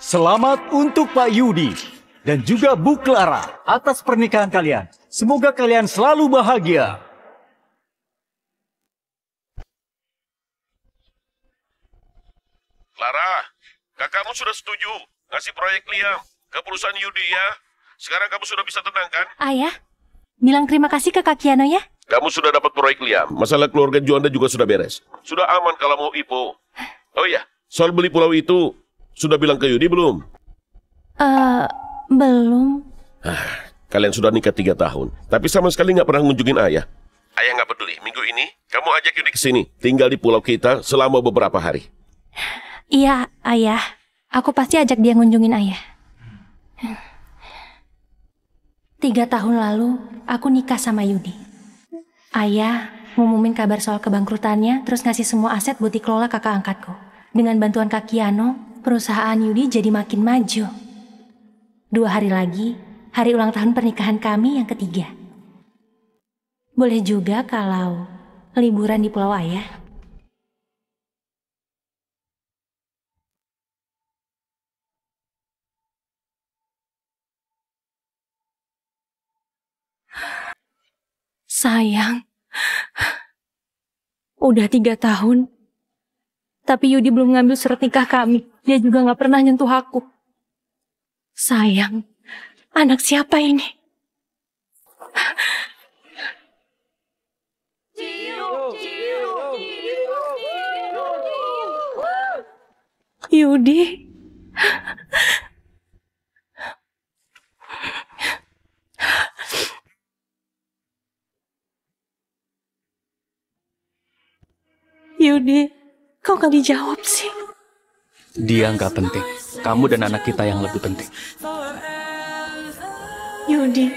Selamat untuk Pak Yudi dan juga Bu Clara atas pernikahan kalian. Semoga kalian selalu bahagia. Clara, kakakmu sudah setuju ngasih proyek Liam ke perusahaan Yudi ya. Sekarang kamu sudah bisa tenang kan? Ayah, bilang terima kasih ke Kak Kiano ya. Kamu sudah dapat proyek Liam. Masalah keluarga Juanda juga sudah beres. Sudah aman kalau mau Ipo. Oh iya, soal beli pulau itu, sudah bilang ke Yudi belum? Belum. Kalian sudah nikah 3 tahun, tapi sama sekali nggak pernah ngunjungin ayah. Ayah nggak peduli. Minggu ini, kamu ajak Yudi ke sini. Tinggal di pulau kita selama beberapa hari. Iya, Ayah. Aku pasti ajak dia ngunjungin Ayah. 3 tahun lalu, aku nikah sama Yudi. Ayah ngumumin kabar soal kebangkrutannya, terus ngasih semua aset buat dikelola kakak angkatku. Dengan bantuan Kak Kiano, perusahaan Yudi jadi makin maju. 2 hari lagi, hari ulang tahun pernikahan kami yang ketiga. Boleh juga kalau liburan di pulau Ayah. Sayang, udah 3 tahun, tapi Yudi belum ngambil surat nikah kami. Dia juga gak pernah nyentuh aku. Sayang, anak siapa ini? Yudi. Yudi, kau gak dijawab sih? Dia nggak penting. Kamu dan anak kita yang lebih penting. Yudi,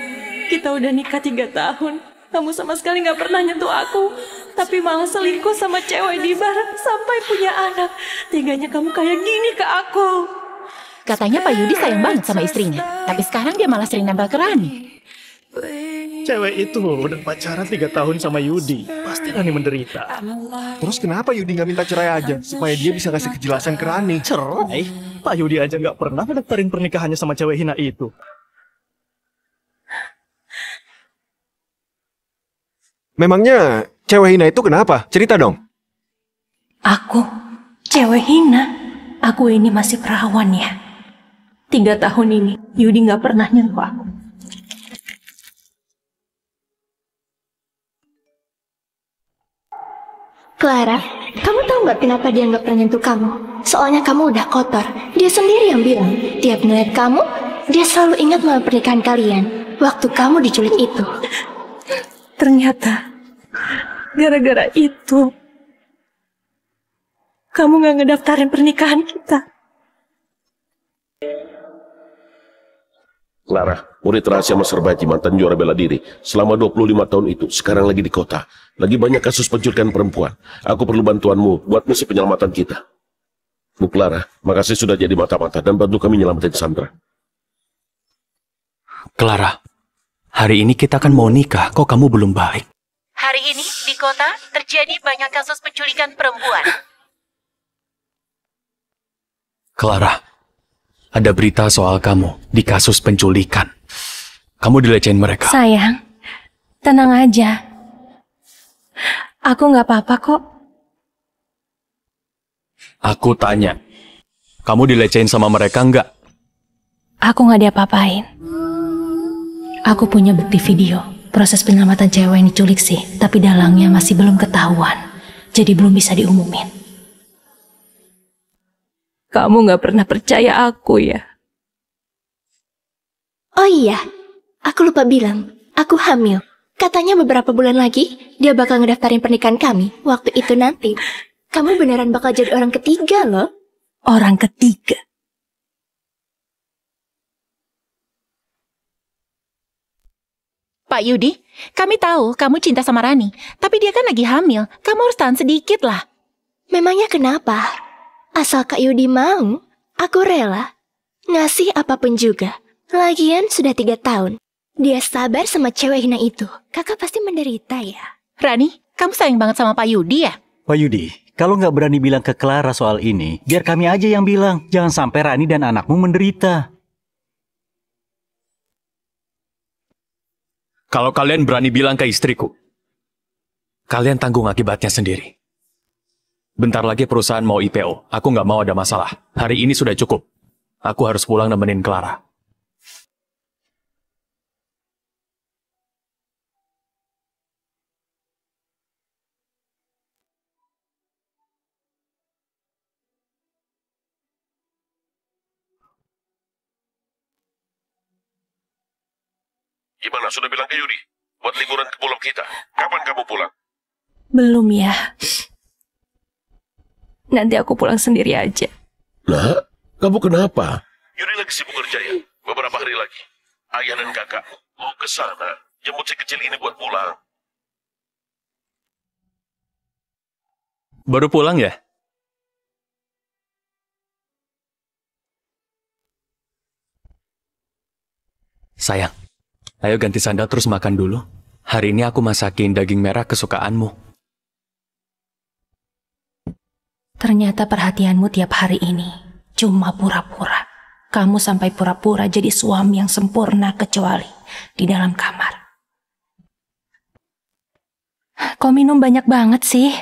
kita udah nikah 3 tahun. Kamu sama sekali gak pernah nyentuh aku. Tapi malah selingkuh sama cewek di bar sampai punya anak. Teganya kamu kayak gini ke aku. Katanya Pak Yudi sayang banget sama istrinya. Tapi sekarang dia malah sering nempel ke Rani. Cewek itu udah pacaran 3 tahun sama Yudi. Pasti Rani menderita. Terus kenapa Yudi nggak minta cerai aja? Supaya dia bisa kasih kejelasan ke Rani. Cerai? Pak Yudi aja nggak pernah ngedaftarin pernikahannya sama cewek hina itu. Memangnya cewek hina itu kenapa? Cerita dong. Aku? Cewek hina? Aku ini masih perawan ya. 3 tahun ini, Yudi gak pernah nyentuh aku. Clara, kamu tahu nggak kenapa dia nggak pernah nyentuh kamu? Soalnya kamu udah kotor. Dia sendiri yang bilang, tiap ngeliat kamu, dia selalu ingat malam pernikahan kalian. Waktu kamu diculik itu. Ternyata, gara-gara itu, kamu gak ngedaftarin pernikahan kita. Clara, murid rahasia Mas Serbaji, mantan juara bela diri. Selama 25 tahun itu, sekarang lagi di kota. Lagi banyak kasus penculikan perempuan. Aku perlu bantuanmu buat misi penyelamatan kita. Bu Clara, makasih sudah jadi mata-mata dan bantu kami nyelamatin Sandra. Clara, hari ini kita kan mau nikah, kok kamu belum balik? Hari ini di kota terjadi banyak kasus penculikan perempuan. Clara, ada berita soal kamu di kasus penculikan. Kamu dilecehin mereka. Sayang, tenang aja. Aku gak apa-apa kok. Aku tanya, kamu dilecehin sama mereka nggak? Aku gak diapa-apain. Aku punya bukti video. Proses penyelamatan cewek yang diculik sih, tapi dalangnya masih belum ketahuan. Jadi belum bisa diumumin. Kamu gak pernah percaya aku ya? Oh iya, aku lupa bilang, aku hamil. Katanya beberapa bulan lagi, dia bakal ngedaftarin pernikahan kami. Waktu itu nanti, kamu beneran bakal jadi orang ketiga loh. Orang ketiga? Pak Yudi, kami tahu kamu cinta sama Rani. Tapi dia kan lagi hamil. Kamu harus tahan sedikit lah. Memangnya kenapa? Asal Kak Yudi mau, aku rela. Ngasih apapun juga. Lagian sudah 3 tahun. Dia sabar sama cewek hina itu. Kakak pasti menderita ya. Rani, kamu sayang banget sama Pak Yudi ya? Pak Yudi, kalau nggak berani bilang ke Clara soal ini, biar kami aja yang bilang. Jangan sampai Rani dan anakmu menderita. Kalau kalian berani bilang ke istriku, kalian tanggung akibatnya sendiri. Bentar lagi perusahaan mau IPO. Aku nggak mau ada masalah. Hari ini sudah cukup. Aku harus pulang nemenin Clara. Gimana, sudah bilang ke Yudi? Buat liburan ke pulau kita. Kapan kamu pulang? Belum ya. Nanti aku pulang sendiri aja. Nah, kamu kenapa? Yudi lagi sibuk kerja ya. Beberapa hari lagi. Ayah dan kakak mau ke sana. Jemput si kecil ini buat pulang. Baru pulang ya? Sayang, ayo ganti sandal terus makan dulu. Hari ini aku masakin daging merah kesukaanmu. Ternyata perhatianmu tiap hari ini cuma pura-pura. Kamu sampai pura-pura jadi suami yang sempurna kecuali di dalam kamar. Kok minum banyak banget sih?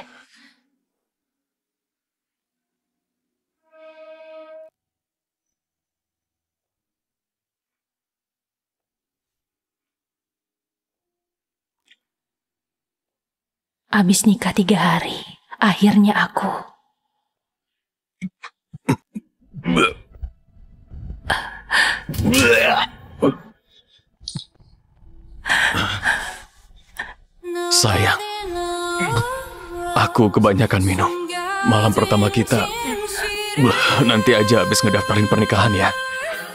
Abis nikah 3 hari, akhirnya aku... Sayang, aku kebanyakan minum. Malam pertama kita, nanti aja habis ngedaftarin pernikahan ya.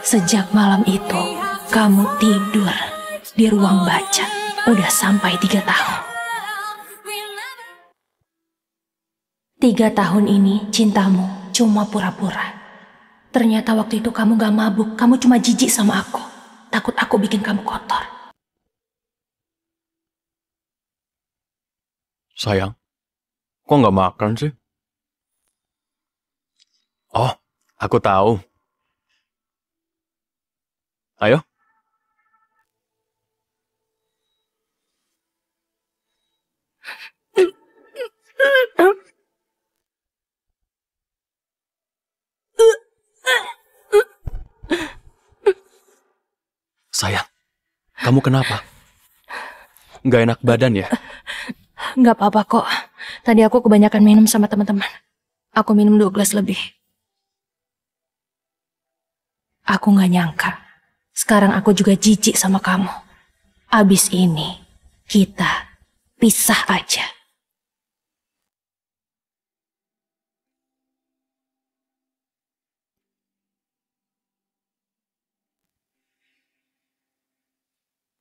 Sejak malam itu, kamu tidur di ruang baca. Udah sampai 3 tahun. 3 tahun ini cintamu cuma pura-pura. Ternyata waktu itu kamu gak mabuk, kamu cuma jijik sama aku. Takut aku bikin kamu kotor. Sayang, kok nggak makan sih? Oh, aku tahu. Ayo. Sayang, kamu kenapa? Nggak enak badan ya? Nggak apa-apa kok. Tadi aku kebanyakan minum sama teman-teman. Aku minum 2 gelas lebih. Aku nggak nyangka. Sekarang aku juga jijik sama kamu. Abis ini, kita pisah aja.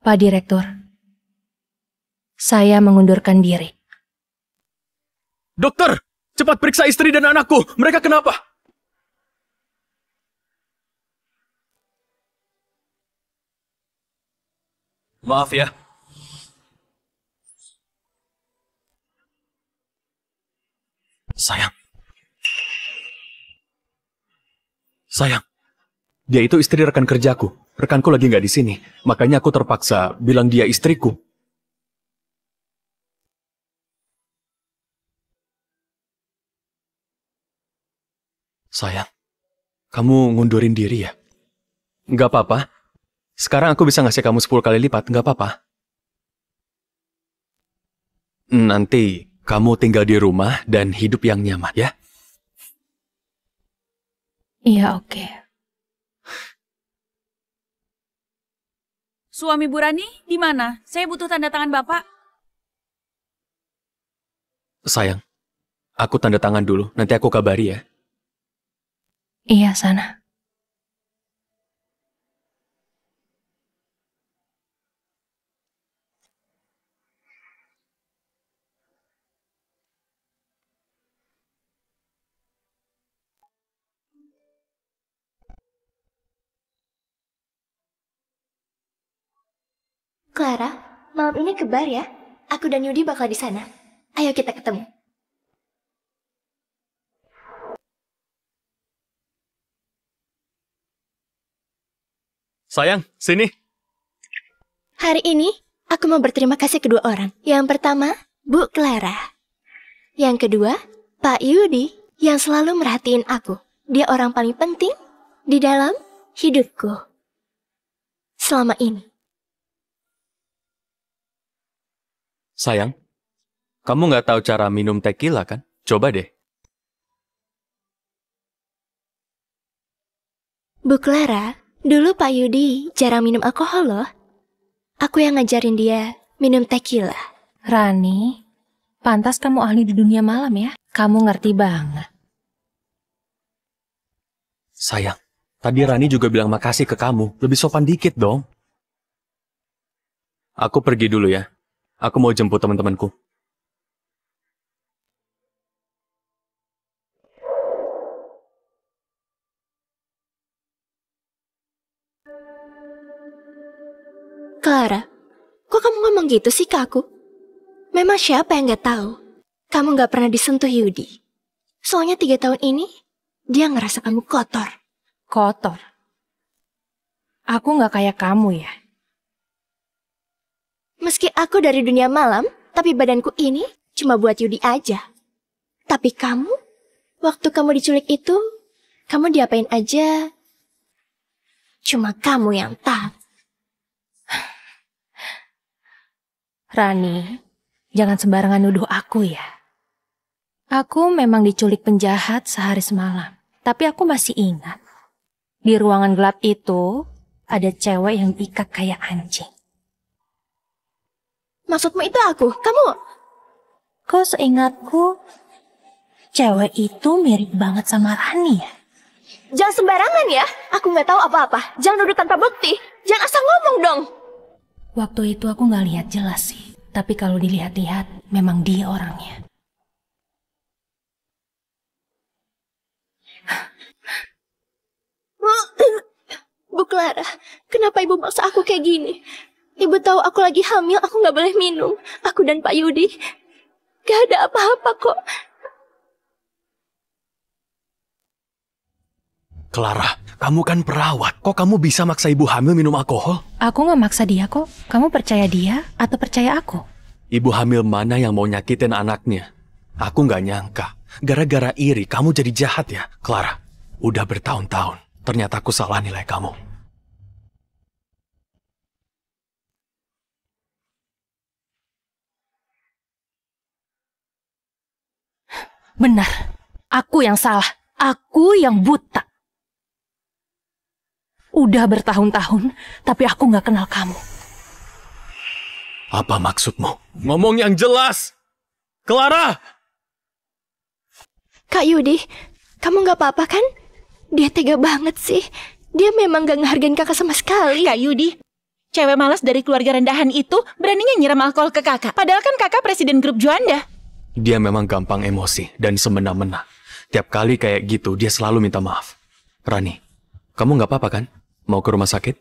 Pak Direktur, saya mengundurkan diri. Dokter, cepat periksa istri dan anakku. Mereka kenapa? Maaf ya. Sayang. Sayang. Dia itu istri rekan kerjaku. Rekanku lagi nggak di sini. Makanya aku terpaksa bilang dia istriku. Sayang, kamu ngundurin diri ya? Nggak apa-apa. Sekarang aku bisa ngasih kamu 10 kali lipat, nggak apa-apa. Nanti kamu tinggal di rumah dan hidup yang nyaman, ya? Iya, oke. Suami Bu Rani, di mana? Saya butuh tanda tangan Bapak. Sayang, aku tanda tangan dulu, nanti aku kabari ya. Iya, sana. Clara, malam ini ke bar ya. Aku dan Yudi bakal di sana. Ayo kita ketemu. Sayang, sini. Hari ini, aku mau berterima kasih kedua orang. Yang pertama, Bu Clara. Yang kedua, Pak Yudi yang selalu merhatiin aku. Dia orang paling penting di dalam hidupku selama ini. Sayang, kamu nggak tahu cara minum tequila kan? Coba deh. Bu Clara, dulu Pak Yudi jarang minum alkohol loh. Aku yang ngajarin dia minum tequila. Rani, pantas kamu ahli di dunia malam ya. Kamu ngerti banget. Sayang, tadi Rani juga bilang makasih ke kamu. Lebih sopan dikit dong. Aku pergi dulu ya. Aku mau jemput teman-temanku. Clara, kok kamu ngomong gitu sih ke aku? Memang siapa yang gak tahu? Kamu gak pernah disentuh Yudi. Soalnya 3 tahun ini, dia ngerasa kamu kotor. Kotor. Aku nggak kayak kamu ya. Meski aku dari dunia malam, tapi badanku ini cuma buat Yudi aja. Tapi kamu, waktu kamu diculik itu, kamu diapain aja? Cuma kamu yang tahu. Rani, jangan sembarangan nuduh aku ya. Aku memang diculik penjahat sehari semalam. Tapi aku masih ingat. Di ruangan gelap itu, ada cewek yang diikat kayak anjing. Maksudmu itu aku? Kamu? Kok seingatku, cewek itu mirip banget sama Rani ya? Jangan sembarangan ya. Aku nggak tahu apa-apa. Jangan nuduh tanpa bukti. Jangan asal ngomong dong. Waktu itu aku nggak lihat jelas sih. Tapi kalau dilihat-lihat, memang dia orangnya. Bu Clara, kenapa ibu maksa aku kayak gini? Ibu tahu aku lagi hamil, aku nggak boleh minum. Aku dan Pak Yudi, gak ada apa-apa kok. Clara, kamu kan perawat. Kok kamu bisa maksa ibu hamil minum alkohol? Aku nggak maksa dia kok. Kamu percaya dia atau percaya aku? Ibu hamil mana yang mau nyakitin anaknya? Aku nggak nyangka. Gara-gara iri, kamu jadi jahat ya, Clara. Udah bertahun-tahun. Ternyata aku salah nilai kamu. Benar. Aku yang salah. Aku yang buta. Udah bertahun-tahun, tapi aku nggak kenal kamu. Apa maksudmu? Ngomong yang jelas! Clara! Kak Yudi, kamu nggak apa-apa kan? Dia tega banget sih. Dia memang gak ngehargain kakak sama sekali. Kak Yudi, cewek malas dari keluarga rendahan itu beraninya nyiram alkohol ke kakak. Padahal kan kakak presiden grup Juanda. Dia memang gampang emosi dan semena-mena. Tiap kali kayak gitu, dia selalu minta maaf. Rani, kamu nggak apa-apa kan? Mau ke rumah sakit?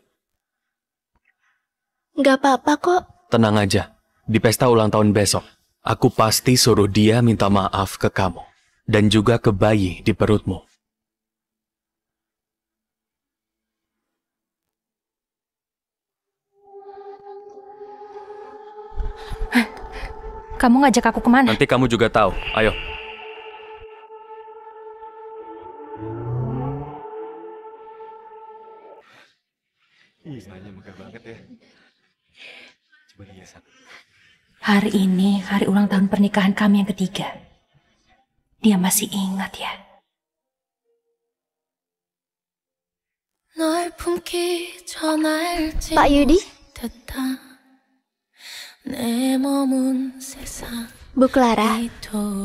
Nggak apa-apa kok. Tenang aja, di pesta ulang tahun besok, aku pasti suruh dia minta maaf ke kamu. Dan juga ke bayi di perutmu. Kamu ngajak aku kemana? Nanti kamu juga tahu. Ayo. Hari ini hari ulang tahun pernikahan kami yang ketiga. Dia masih ingat ya. Pak Yudi? Bu Clara,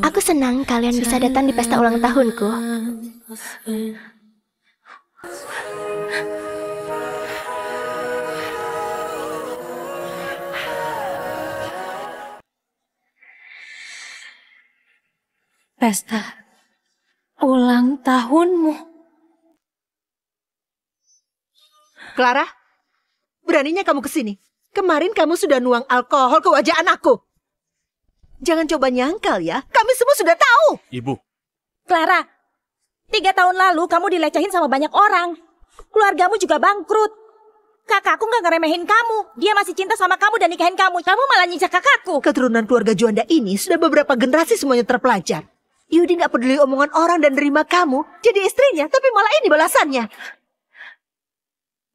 aku senang kalian bisa datang di pesta ulang tahunku. Pesta ulang tahunmu. Clara, beraninya kamu kesini. Kemarin kamu sudah nuang alkohol ke wajah anakku. Jangan coba nyangkal ya, kami semua sudah tahu. Ibu. Clara, 3 tahun lalu kamu dilecehin sama banyak orang. Keluargamu juga bangkrut. Kakakku nggak ngeremehin kamu. Dia masih cinta sama kamu dan nikahin kamu. Kamu malah nyincar kakakku. Keturunan keluarga Juanda ini sudah beberapa generasi semuanya terpelajar. Yudi nggak peduli omongan orang dan nerima kamu jadi istrinya, tapi malah ini balasannya.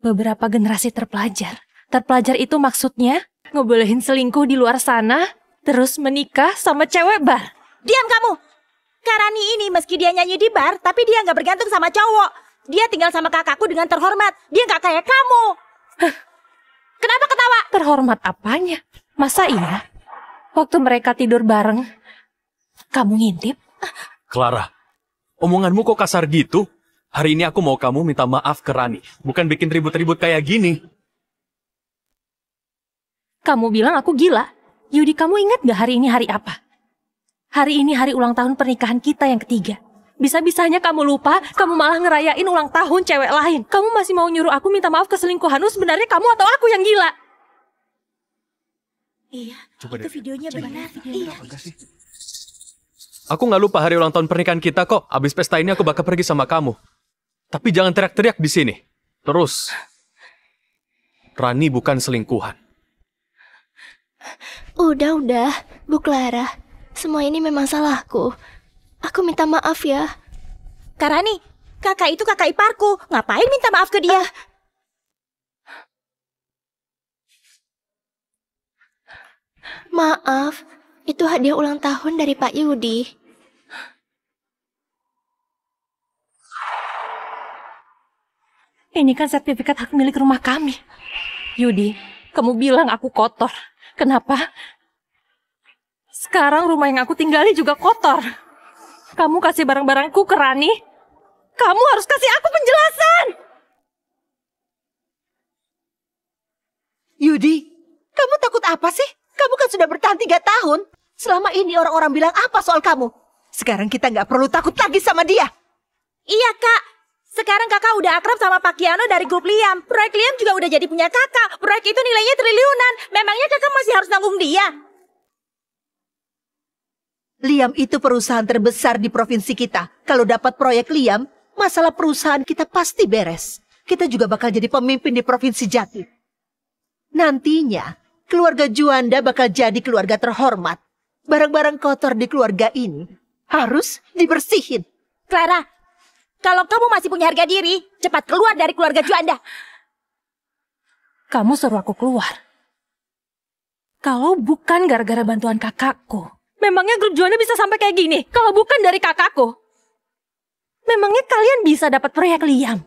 Beberapa generasi terpelajar. Terpelajar itu maksudnya ngebolehin selingkuh di luar sana, terus menikah sama cewek bar. Diam kamu. Karani ini meski dia nyanyi di bar, tapi dia nggak bergantung sama cowok. Dia tinggal sama kakakku dengan terhormat. Dia nggak kayak kamu. Kenapa ketawa? Terhormat apanya? Masa iya? Waktu mereka tidur bareng, kamu ngintip? Clara, omonganmu kok kasar gitu? Hari ini aku mau kamu minta maaf ke Rani, bukan bikin ribut-ribut kayak gini. Kamu bilang aku gila. Yudi, kamu ingat gak hari ini hari apa? Hari ini hari ulang tahun pernikahan kita yang ketiga. Bisa-bisanya kamu lupa, kamu malah ngerayain ulang tahun cewek lain. Kamu masih mau nyuruh aku minta maaf ke selingkuhanmu, sebenarnya kamu atau aku yang gila? Iya, itu videonya benar. Iya. Aku nggak lupa hari ulang tahun pernikahan kita kok. Abis pesta ini aku bakal pergi sama kamu. Tapi jangan teriak-teriak di sini. Terus, Rani bukan selingkuhan. Udah, Bu Clara. Semua ini memang salahku. Aku minta maaf ya. Kak Rani, kakak itu kakak iparku. Ngapain minta maaf ke dia? Maaf, itu hadiah ulang tahun dari Pak Yudi. Ini kan sertifikat hak milik rumah kami. Yudi, kamu bilang aku kotor. Kenapa? Sekarang rumah yang aku tinggali juga kotor. Kamu kasih barang-barangku ke Rani. Kamu harus kasih aku penjelasan. Yudi, kamu takut apa sih? Kamu kan sudah bertahan 3 tahun. Selama ini orang-orang bilang apa soal kamu? Sekarang kita nggak perlu takut lagi sama dia. Iya, Kak. Sekarang kakak udah akrab sama Pak Kiano dari grup Liam. Proyek Liam juga udah jadi punya kakak. Proyek itu nilainya triliunan. Memangnya kakak masih harus nanggung dia? Liam itu perusahaan terbesar di provinsi kita. Kalau dapat proyek Liam, masalah perusahaan kita pasti beres. Kita juga bakal jadi pemimpin di provinsi Jati. Nantinya, keluarga Juanda bakal jadi keluarga terhormat. Barang-barang kotor di keluarga ini harus dibersihin. Clara, kalau kamu masih punya harga diri, cepat keluar dari keluarga Juanda. Kamu suruh aku keluar. Kalau bukan gara-gara bantuan kakakku, memangnya grup Juanda bisa sampai kayak gini? Kalau bukan dari kakakku, memangnya kalian bisa dapat proyek Liam?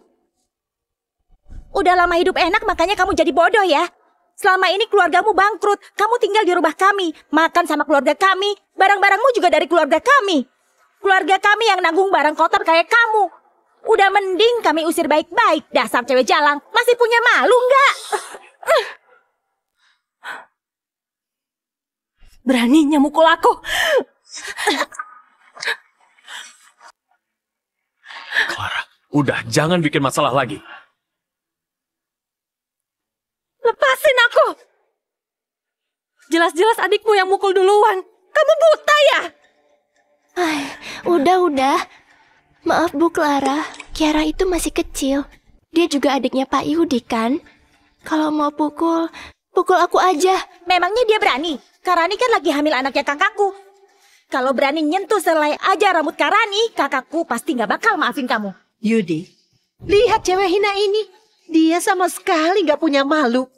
Udah lama hidup enak, makanya kamu jadi bodoh ya. Selama ini keluargamu bangkrut, kamu tinggal di rumah kami, makan sama keluarga kami, barang-barangmu juga dari keluarga kami. Keluarga kami yang nanggung barang kotor kayak kamu. Udah mending kami usir baik-baik, dasar cewek jalang. Masih punya malu nggak? Beraninya mukul aku. Clara, udah jangan bikin masalah lagi. Lepasin aku. Jelas-jelas adikmu yang mukul duluan. Kamu buta ya? Udah. Maaf Bu Clara, Kiara itu masih kecil. Dia juga adiknya Pak Yudi kan? Kalau mau pukul aku aja. Memangnya dia berani? Karani kan lagi hamil anaknya kakakku. Kalau berani nyentuh selai aja rambut Karani, kakakku pasti nggak bakal maafin kamu. Yudi, lihat cewek hina ini. Dia sama sekali nggak punya malu.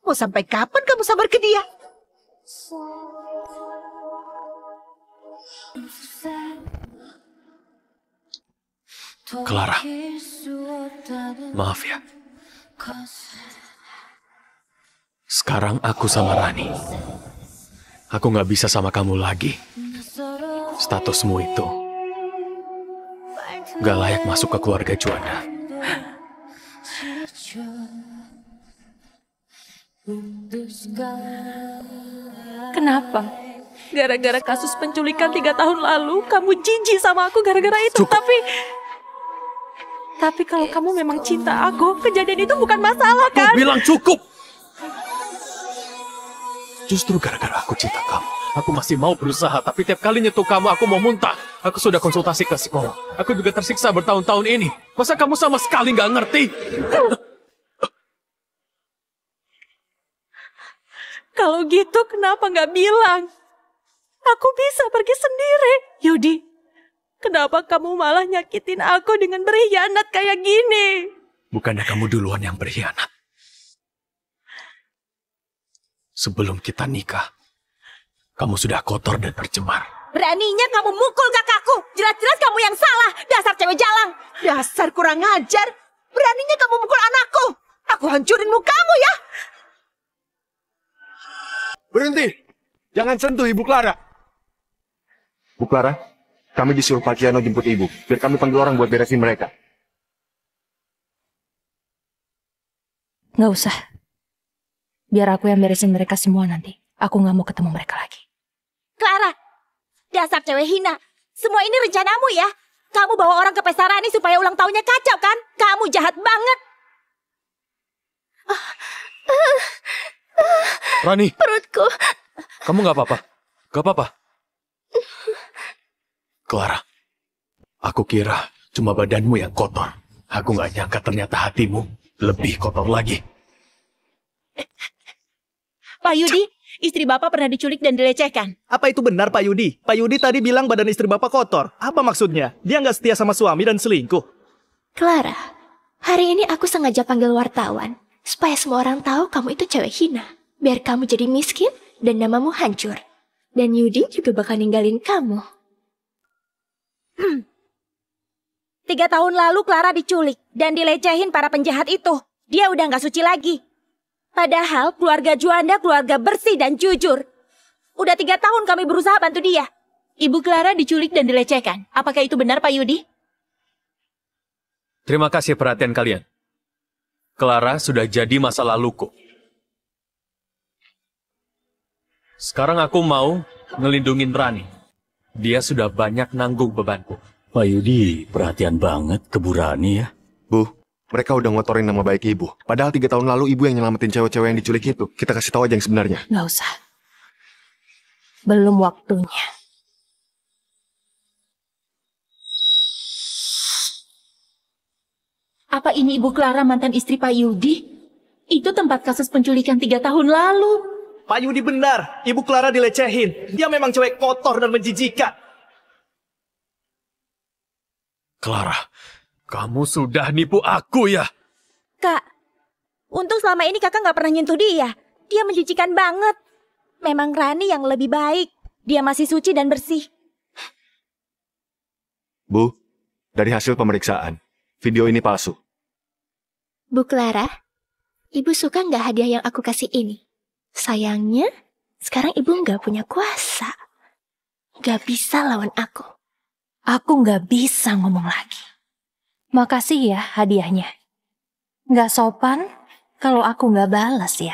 Mau sampai kapan kamu sabar ke dia? Clara, maaf ya. Sekarang aku sama Rani. Aku nggak bisa sama kamu lagi. Statusmu itu nggak layak masuk ke keluarga Juanda. Kenapa? Gara-gara kasus penculikan 3 tahun lalu, kamu jijik sama aku gara-gara itu. Cukup. Tapi kalau kamu memang cinta aku, kejadian itu bukan masalah kan? Aku bilang cukup. Justru gara-gara aku cinta kamu, aku masih mau berusaha. Tapi tiap kali nyentuh kamu, aku mau muntah. Aku sudah konsultasi ke psikolog. Aku juga tersiksa bertahun-tahun ini. Masa kamu sama sekali nggak ngerti? Kalau gitu kenapa nggak bilang? Aku bisa pergi sendiri. Yudi, kenapa kamu malah nyakitin aku dengan berkhianat kayak gini? Bukannya kamu duluan yang berkhianat? Sebelum kita nikah, kamu sudah kotor dan tercemar. Beraninya kamu mukul kakakku. Jelas-jelas kamu yang salah. Dasar cewek jalang. Dasar kurang ajar. Beraninya kamu mukul anakku. Aku hancurin mukamu ya. Berhenti! Jangan sentuh Ibu Clara. Bu Clara, kami disuruh Pak Kiano jemput Ibu. Biar kami panggil orang buat beresin mereka. Nggak usah. Biar aku yang beresin mereka semua nanti. Aku nggak mau ketemu mereka lagi. Clara, dasar cewek hina. Semua ini rencanamu ya? Kamu bawa orang ke pesta Rani supaya ulang tahunnya kacau kan? Kamu jahat banget. Rani, Perutku. kamu nggak apa-apa? Nggak apa-apa? Clara, aku kira cuma badanmu yang kotor. Aku nggak nyangka ternyata hatimu lebih kotor lagi. Pak Yudi, istri Bapak pernah diculik dan dilecehkan. Apa itu benar Pak Yudi? Pak Yudi tadi bilang badan istri Bapak kotor. Apa maksudnya? Dia nggak setia sama suami dan selingkuh. Clara, hari ini aku sengaja panggil wartawan. Supaya semua orang tahu kamu itu cewek hina. Biar kamu jadi miskin dan namamu hancur. Dan Yudi juga bakal ninggalin kamu. 3 tahun lalu Clara diculik dan dilecehin para penjahat itu. Dia udah nggak suci lagi. Padahal keluarga Juanda keluarga bersih dan jujur. Udah 3 tahun kami berusaha bantu dia. Ibu Clara diculik dan dilecehkan. Apakah itu benar Pak Yudi? Terima kasih perhatian kalian. Clara sudah jadi masa laluku. Sekarang aku mau ngelindungin Rani. Dia sudah banyak nanggung bebanku. Pak Yudi, perhatian banget ke Bu Rani ya. Bu, mereka udah ngotorin nama baik Ibu. Padahal 3 tahun lalu Ibu yang nyelamatin cewek-cewek yang diculik itu. Kita kasih tahu aja yang sebenarnya. Nggak usah. Belum waktunya. Apa ini Ibu Clara mantan istri Pak Yudi? Itu tempat kasus penculikan 3 tahun lalu. Pak Yudi benar. Ibu Clara dilecehin. Dia memang cewek kotor dan menjijikan. Clara, kamu sudah nipu aku ya? Kak, untung selama ini kakak nggak pernah nyentuh dia. Dia menjijikan banget. Memang Rani yang lebih baik. Dia masih suci dan bersih. Bu, dari hasil pemeriksaan, video ini palsu. Bu Clara, Ibu suka nggak hadiah yang aku kasih ini? Sayangnya, sekarang Ibu nggak punya kuasa. Nggak bisa lawan aku. Aku nggak bisa ngomong lagi. Makasih ya hadiahnya. Nggak sopan kalau aku nggak balas ya.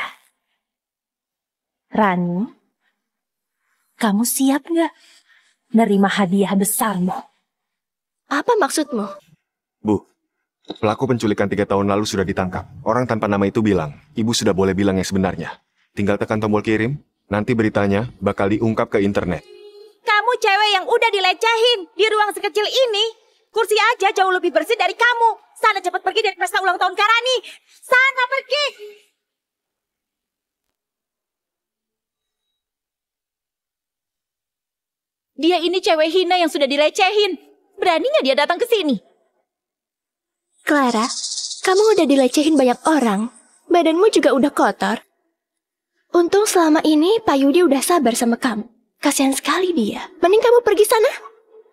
Rani, kamu siap nggak nerima hadiah besarmu? Apa maksudmu? Bu, pelaku penculikan 3 tahun lalu sudah ditangkap. Orang tanpa nama itu bilang, Ibu sudah boleh bilang yang sebenarnya. Tinggal tekan tombol kirim, nanti beritanya bakal diungkap ke internet. Kamu cewek yang udah dilecehin di ruang sekecil ini. Kursi aja jauh lebih bersih dari kamu. Sana cepat pergi dari pesta ulang tahun Karani. Sana pergi. Dia ini cewek hina yang sudah dilecehin. Beraninya dia datang ke sini. Clara, kamu udah dilecehin banyak orang. Badanmu juga udah kotor. Untung selama ini Pak Yudi udah sabar sama kamu. Kasihan sekali dia. Mending kamu pergi sana.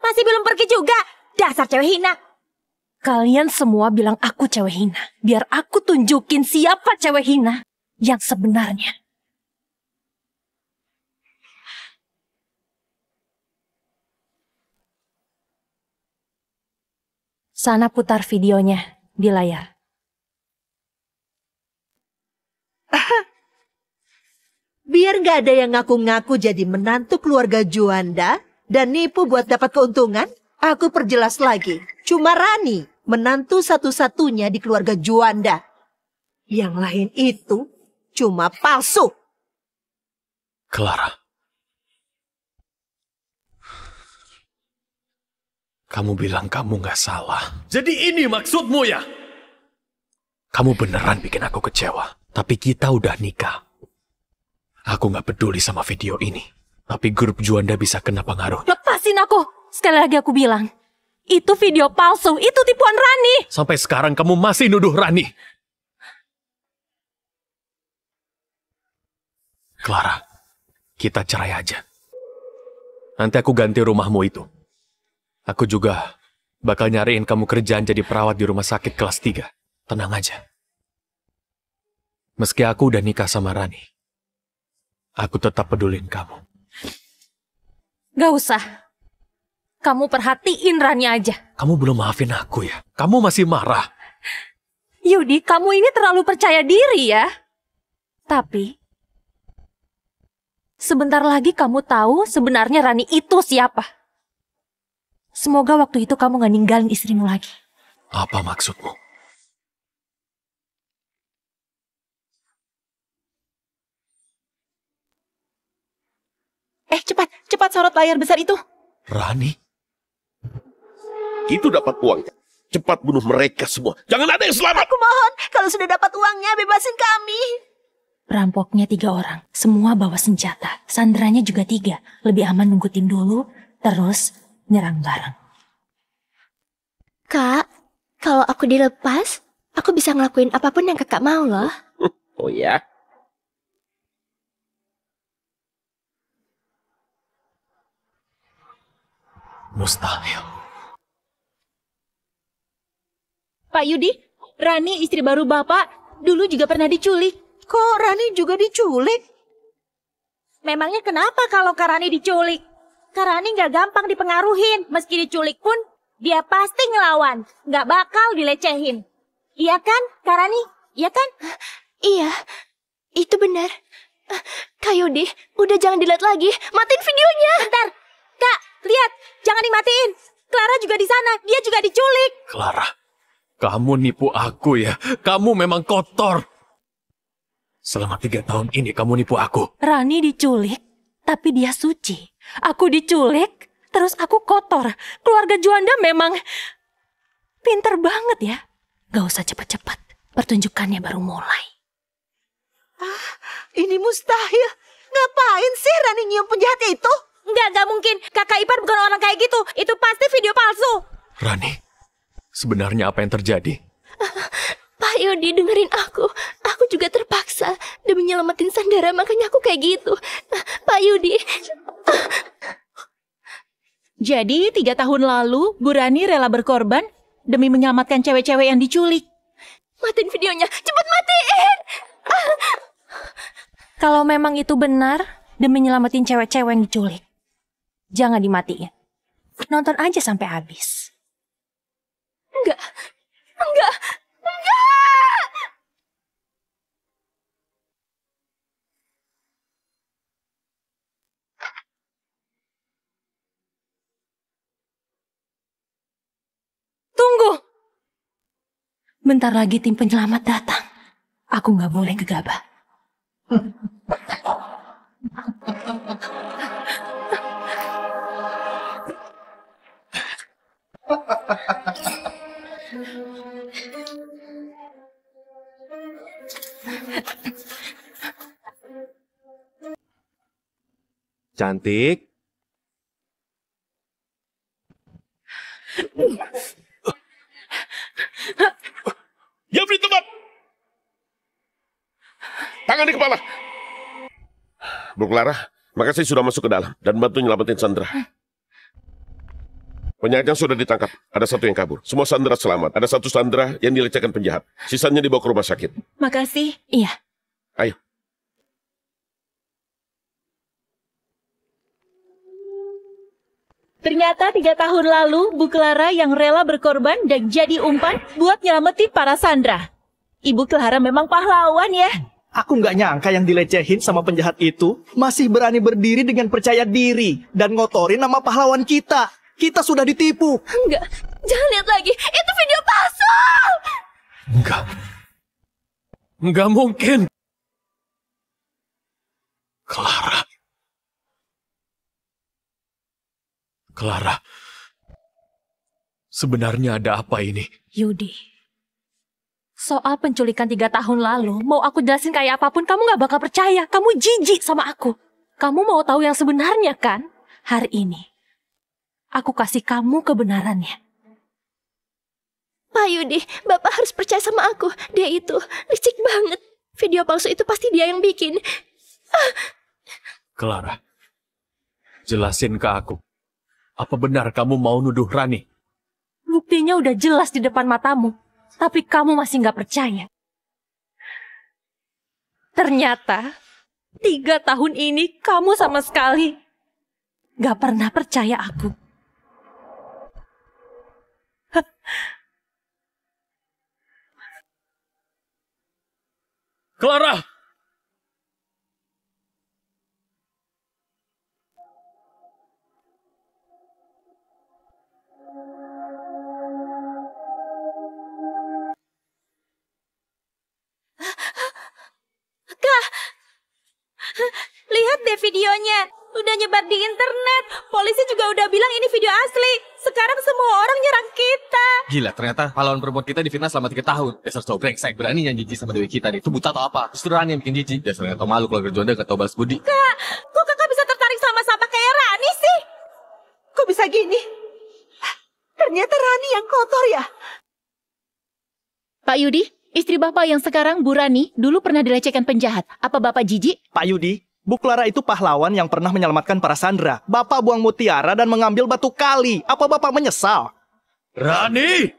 Masih belum pergi juga. Dasar cewek hina. Kalian semua bilang aku cewek hina. Biar aku tunjukin siapa cewek hina yang sebenarnya. Sana putar videonya di layar. Biar nggak ada yang ngaku-ngaku jadi menantu keluarga Juanda dan nipu buat dapat keuntungan, aku perjelas lagi. Cuma Rani, menantu satu-satunya di keluarga Juanda. Yang lain itu cuma palsu. Clara, kamu bilang kamu nggak salah. Jadi ini maksudmu ya? Kamu beneran bikin aku kecewa. Tapi kita udah nikah. Aku nggak peduli sama video ini. Tapi grup Juanda bisa kena pengaruh. Lepasin aku! Sekali lagi aku bilang. Itu video palsu, itu tipuan Rani. Sampai sekarang kamu masih nuduh Rani. Clara, kita cerai aja. Nanti aku ganti rumahmu itu. Aku juga bakal nyariin kamu kerjaan jadi perawat di rumah sakit kelas 3. Tenang aja. Meski aku udah nikah sama Rani, aku tetap pedulin kamu. Gak usah. Kamu perhatiin Rani aja. Kamu belum maafin aku ya? Kamu masih marah? Yudi, kamu ini terlalu percaya diri ya. Tapi, sebentar lagi kamu tahu sebenarnya Rani itu siapa. Semoga waktu itu kamu gak ninggalin istrimu lagi. Apa maksudmu? Cepat sorot layar besar itu. Rani? Itu dapat uangnya. Cepat bunuh mereka semua. Jangan ada yang selamat. Aku mohon, kalau sudah dapat uangnya, bebasin kami. Perampoknya 3 orang, semua bawa senjata. Sandranya juga 3. Lebih aman nunggu tim dulu, terus nyerang bareng. Kak, kalau aku dilepas, aku bisa ngelakuin apapun yang kakak mau loh. Oh ya? Mustahil. Pak Yudi, Rani istri baru Bapak dulu juga pernah diculik. Kok Rani juga diculik? Memangnya kenapa kalau Kak Rani diculik? Kak Rani nggak gampang dipengaruhin. Meski diculik pun, dia pasti ngelawan. Nggak bakal dilecehin. Iya kan, Kak Rani? Iya kan? Iya, itu benar. Kak Yudi, udah jangan dilihat lagi. Matiin videonya. Bentar, Kak, lihat. Jangan dimatiin. Clara juga di sana. Dia juga diculik. Clara, kamu nipu aku ya. Kamu memang kotor. Selama 3 tahun ini kamu nipu aku. Rani diculik, tapi dia suci. Aku diculik, terus aku kotor. Keluarga Juanda memang pinter banget ya. Gak usah cepat-cepat. Pertunjukannya baru mulai. Ini mustahil. Ngapain sih Rani nyium penjahat itu? Nggak mungkin. Kakak ipar bukan orang kayak gitu. Itu pasti video palsu. Rani, sebenarnya apa yang terjadi? Pak Yudi, dengerin aku. Aku juga terpaksa demi nyelamatin Sandara, makanya aku kayak gitu. Pak Yudi. Jadi 3 tahun lalu, Bu Rani rela berkorban demi menyelamatkan cewek-cewek yang diculik. Matiin videonya. Cepat matiin. Kalau memang itu benar, demi nyelamatin cewek-cewek yang diculik, jangan dimatiin. Nonton aja sampai habis. Enggak. Tunggu. Bentar lagi tim penyelamat datang. Aku nggak boleh gegabah. Cantik. Diam di tempat. Tangan di kepala. Bu Clara, makasih sudah masuk ke dalam dan bantu nyelamatin Sandra. Penjahatnya sudah ditangkap. Ada 1 yang kabur. Semua Sandra selamat. Ada 1 Sandra yang dilecehkan penjahat. Sisanya dibawa ke rumah sakit. Makasih. Iya. Ayo. Ternyata 3 tahun lalu, Bu Clara yang rela berkorban dan jadi umpan buat nyelamatin para Sandra. Ibu Clara memang pahlawan ya. Aku nggak nyangka yang dilecehin sama penjahat itu masih berani berdiri dengan percaya diri dan ngotorin nama pahlawan kita. Kita sudah ditipu. Enggak, jangan lihat lagi. Itu video palsu. Enggak mungkin. Clara, sebenarnya ada apa ini? Yudi, Soal penculikan 3 tahun lalu, mau aku jelasin kayak apapun, kamu gak bakal percaya. Kamu jijik sama aku. Kamu mau tahu yang sebenarnya kan? Hari ini, aku kasih kamu kebenarannya. Pak Yudi, Bapak harus percaya sama aku. Dia itu licik banget. Video palsu itu pasti dia yang bikin. Clara, jelasin ke aku. Apa benar kamu mau nuduh Rani? Buktinya udah jelas di depan matamu. Tapi kamu masih gak percaya. Ternyata 3 tahun ini kamu sama sekali gak pernah percaya aku. Clara! Kak, lihat deh videonya. Udah nyebar di internet. Polisi juga udah bilang ini video asli. Sekarang semua orang nyerang kita. Gila, ternyata pahlawan perempuan kita difitnah selama 3 tahun. Dasar cowok brengsek, beraninya jijik sama dewi kita nih. Itu buta atau apa? Terus Rani yang bikin jijik. Dasarnya tau malu keluarga Jonda gak tau balas budi. Kak, kok kakak bisa tertarik sama sampah kayak Rani sih? Kok bisa gini? Ternyata Rani yang kotor ya? Pak Yudi, istri Bapak yang sekarang Bu Rani dulu pernah dilecehkan penjahat. Apa Bapak jijik? Pak Yudi, Bu Clara itu pahlawan yang pernah menyelamatkan para sandera. Bapak buang mutiara dan mengambil batu kali. Apa Bapak menyesal? Rani!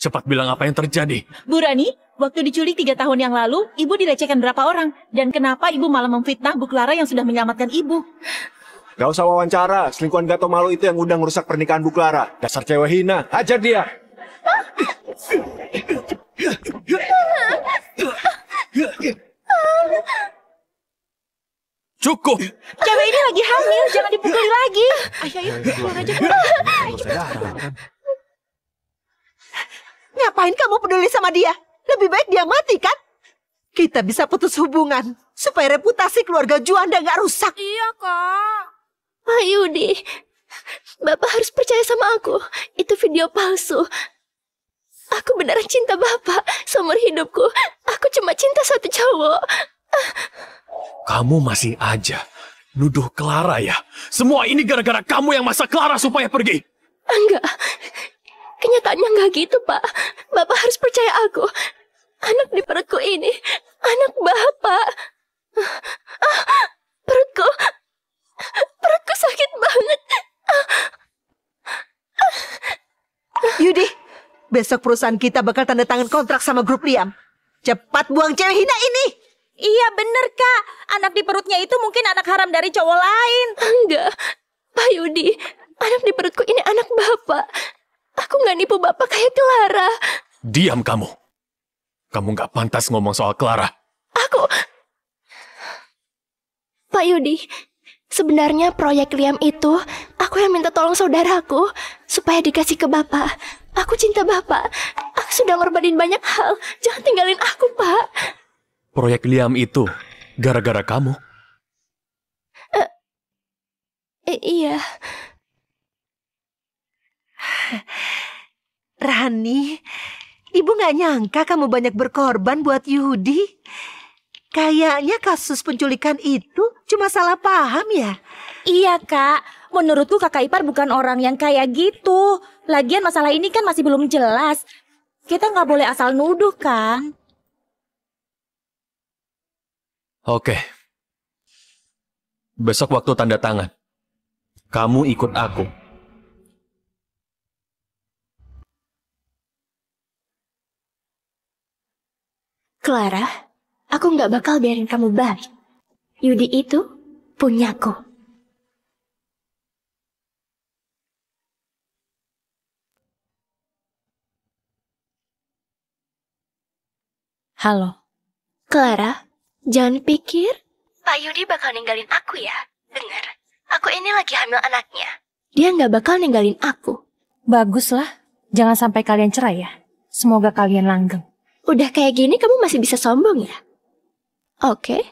Cepat bilang apa yang terjadi. Bu Rani, waktu diculik 3 tahun yang lalu, Ibu dilecehkan berapa orang? Dan kenapa Ibu malah memfitnah Bu Clara yang sudah menyelamatkan Ibu? Gak usah wawancara, selingkuhan gak tau malu itu yang udah ngerusak pernikahan Bu Clara. Dasar cewek hina, hajar dia. Cukup! Cewek ini lagi hamil, jangan dipukuli lagi. Ayo, keluar aja. Ngapain kamu peduli sama dia? Lebih baik dia mati kan? Kita bisa putus hubungan supaya reputasi keluarga Juanda nggak rusak. Iya, Kak. Pak Yudi, Bapak harus percaya sama aku. Itu video palsu. Aku beneran cinta Bapak. Seumur hidupku, aku cuma cinta satu cowok. Kamu masih aja nuduh Clara ya? Semua ini gara-gara kamu yang maksa Clara supaya pergi. Enggak. Kenyataannya enggak gitu, Pak. Bapak harus percaya aku. Anak di perutku ini, anak Bapak. Perutku sakit banget. Yudi, besok perusahaan kita bakal tanda tangan kontrak sama grup Liam. Cepat buang cewek hina ini. Iya bener, Kak. Anak di perutnya itu mungkin anak haram dari cowok lain. Enggak. Pak Yudi, anak di perutku ini anak Bapak. Aku nggak nipu Bapak kayak Clara. Diam kamu. Kamu nggak pantas ngomong soal Clara. Pak Yudi, sebenarnya proyek Liam itu aku yang minta tolong saudaraku supaya dikasih ke Bapak. Aku cinta Bapak. Aku sudah ngorbanin banyak hal. Jangan tinggalin aku, Pak. Proyek Liam itu gara-gara kamu? Iya. Rani, Ibu nggak nyangka kamu banyak berkorban buat Yudi. Kayaknya kasus penculikan itu cuma salah paham ya? Iya, Kak. Menurutku kakak ipar bukan orang yang kayak gitu. Lagian masalah ini kan masih belum jelas. Kita nggak boleh asal nuduh, kan? Oke. Besok waktu tanda tangan. Kamu ikut aku. Clara, aku nggak bakal biarin kamu balik. Yudi itu punyaku. Halo. Clara, jangan pikir Pak Yudi bakal ninggalin aku ya. Dengar, aku ini lagi hamil anaknya. Dia nggak bakal ninggalin aku. Baguslah. Jangan sampai kalian cerai ya. Semoga kalian langgeng. Udah kayak gini kamu masih bisa sombong ya? Oke.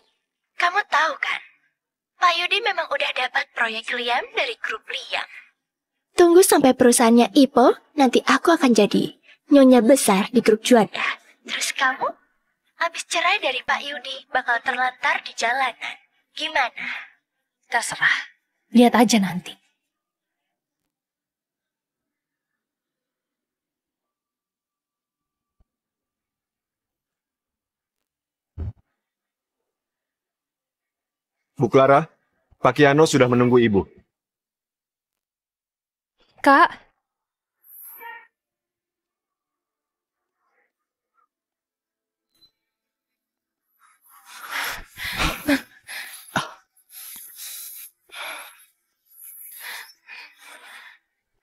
Kamu tahu kan, Pak Yudi memang udah dapat proyek Liam dari grup Liam. Tunggu sampai perusahaannya Ipo, nanti aku akan jadi nyonya besar di grup Juanda. Terus kamu, abis cerai dari Pak Yudi, bakal terlantar di jalanan. Gimana? Terserah. Lihat aja nanti. Bu Clara, Pak Kiano sudah menunggu Ibu. Kak.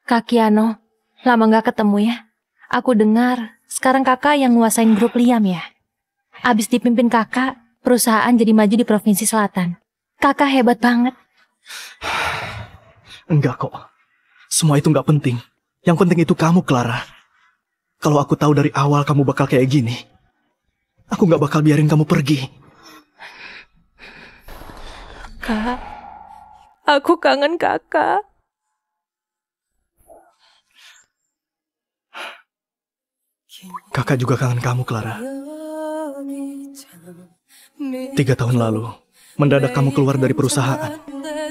Kak Kiano, lama gak ketemu ya? Aku dengar sekarang kakak yang nguasain grup Liam ya? Abis dipimpin kakak, perusahaan jadi maju di Provinsi Selatan. Kakak hebat banget. Enggak kok. Semua itu nggak penting. Yang penting itu kamu, Clara. Kalau aku tahu dari awal kamu bakal kayak gini, aku nggak bakal biarin kamu pergi. Kak, aku kangen kakak. Kakak juga kangen kamu, Clara. 3 tahun lalu, mendadak kamu keluar dari perusahaan.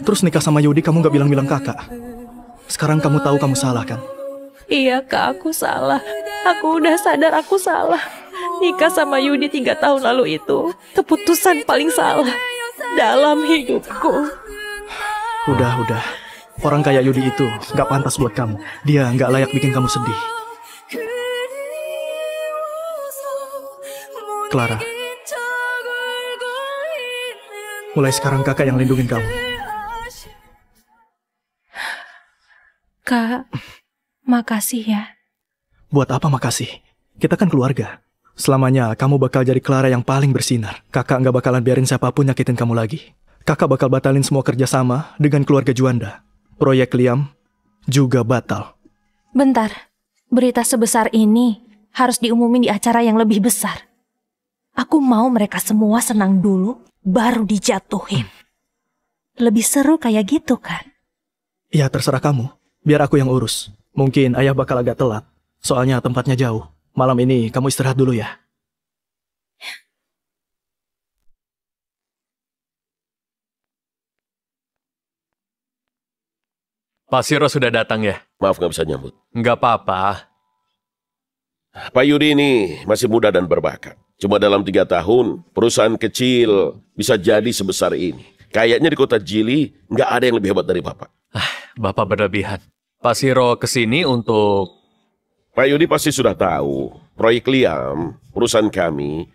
Terus nikah sama Yudi, kamu gak bilang-bilang kakak. Sekarang kamu tahu kamu salah kan? Iya kak, aku salah. Aku udah sadar aku salah. Nikah sama Yudi 3 tahun lalu itu keputusan paling salah dalam hidupku. Udah. Orang kayak Yudi itu gak pantas buat kamu. Dia gak layak bikin kamu sedih. Clara, mulai sekarang kakak yang lindungin kamu. Kak, makasih ya. Buat apa makasih? Kita kan keluarga. Selamanya kamu bakal jadi Clara yang paling bersinar. Kakak nggak bakalan biarin siapapun nyakitin kamu lagi. Kakak bakal batalin semua kerjasama dengan keluarga Juanda. Proyek Liam juga batal. Bentar, berita sebesar ini harus diumumin di acara yang lebih besar. Aku mau mereka semua senang dulu, baru dijatuhin. Lebih seru kayak gitu kan? Ya terserah kamu, biar aku yang urus. Mungkin ayah bakal agak telat, soalnya tempatnya jauh. Malam ini kamu istirahat dulu ya. Pak Siro sudah datang ya? Maaf nggak bisa nyambut. Nggak apa-apa. Pak Yudi ini masih muda dan berbakat. Cuma dalam 3 tahun, perusahaan kecil bisa jadi sebesar ini. Kayaknya di kota Jili nggak ada yang lebih hebat dari Bapak. Bapak berlebihan. Pak Siro kesini untuk... Pak Yudi pasti sudah tahu, proyek Liam, perusahaan kami,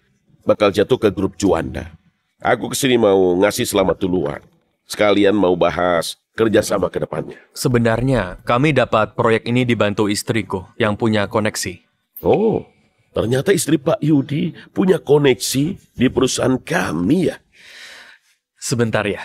bakal jatuh ke grup Juanda. Aku kesini mau ngasih selamat duluan. Sekalian mau bahas kerjasama ke depannya. Sebenarnya, kami dapat proyek ini dibantu istriku yang punya koneksi. Oh, ternyata istri Pak Yudi punya koneksi di perusahaan kami ya? Sebentar ya.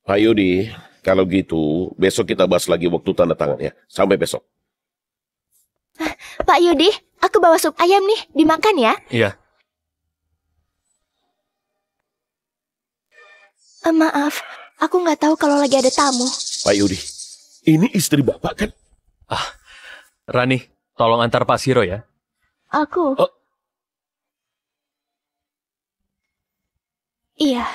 Pak Yudi, kalau gitu besok kita bahas lagi waktu tanda tangan ya. Sampai besok. Pak Yudi, aku bawa sup ayam nih, dimakan ya. Iya. Maaf, aku nggak tahu kalau lagi ada tamu. Pak Yudi, ini istri Bapak kan? Rani, tolong antar Pak Siro ya. Aku? Iya.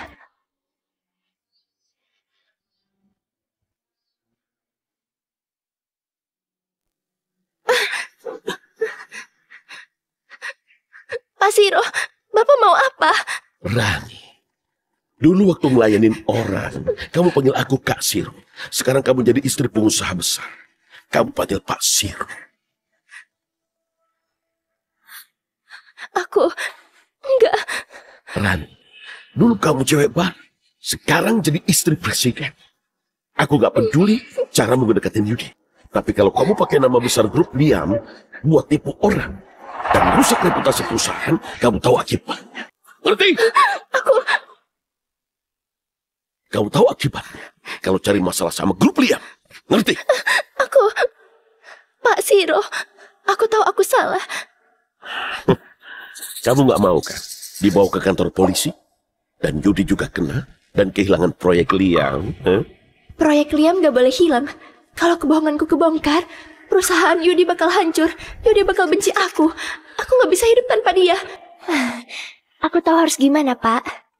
Pak Siro, Bapak mau apa? Rani, dulu waktu ngelayanin orang, kamu panggil aku Kak Siro. Sekarang kamu jadi istri pengusaha besar. Kamu panggil Pak Siro. Aku enggak. Rani, dulu kamu cewek bar, sekarang jadi istri presiden. Aku gak peduli cara mendekatin Yudi. Tapi kalau kamu pakai nama besar grup Liam buat tipu orang dan rusak reputasi perusahaan, kamu tahu akibatnya. Ngerti? Kamu tahu akibatnya kalau cari masalah sama grup Liam. Ngerti? Pak Siro, aku tahu aku salah. Kamu gak mau kan dibawa ke kantor polisi Dan Yudi juga kena. Dan kehilangan proyek Liam. Proyek Liam gak boleh hilang. Kalau kebohonganku kebongkar, perusahaan Yudi bakal hancur. Yudi bakal benci aku. Aku gak bisa hidup tanpa dia. Aku tahu harus gimana, Pak.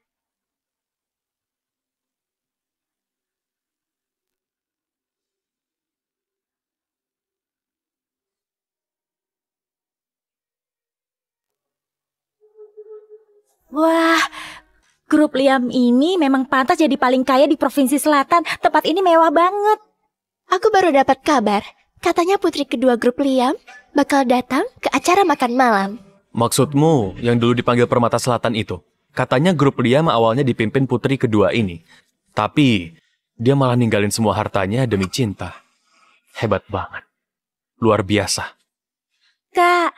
Wah, grup Liam ini memang pantas jadi paling kaya di Provinsi Selatan. Tempat ini mewah banget. Aku baru dapat kabar. Katanya putri kedua grup Liam bakal datang ke acara makan malam. Maksudmu yang dulu dipanggil Permata Selatan itu? Katanya grup Liam awalnya dipimpin putri kedua ini. Tapi dia malah ninggalin semua hartanya demi cinta. Hebat banget. Luar biasa. Kak,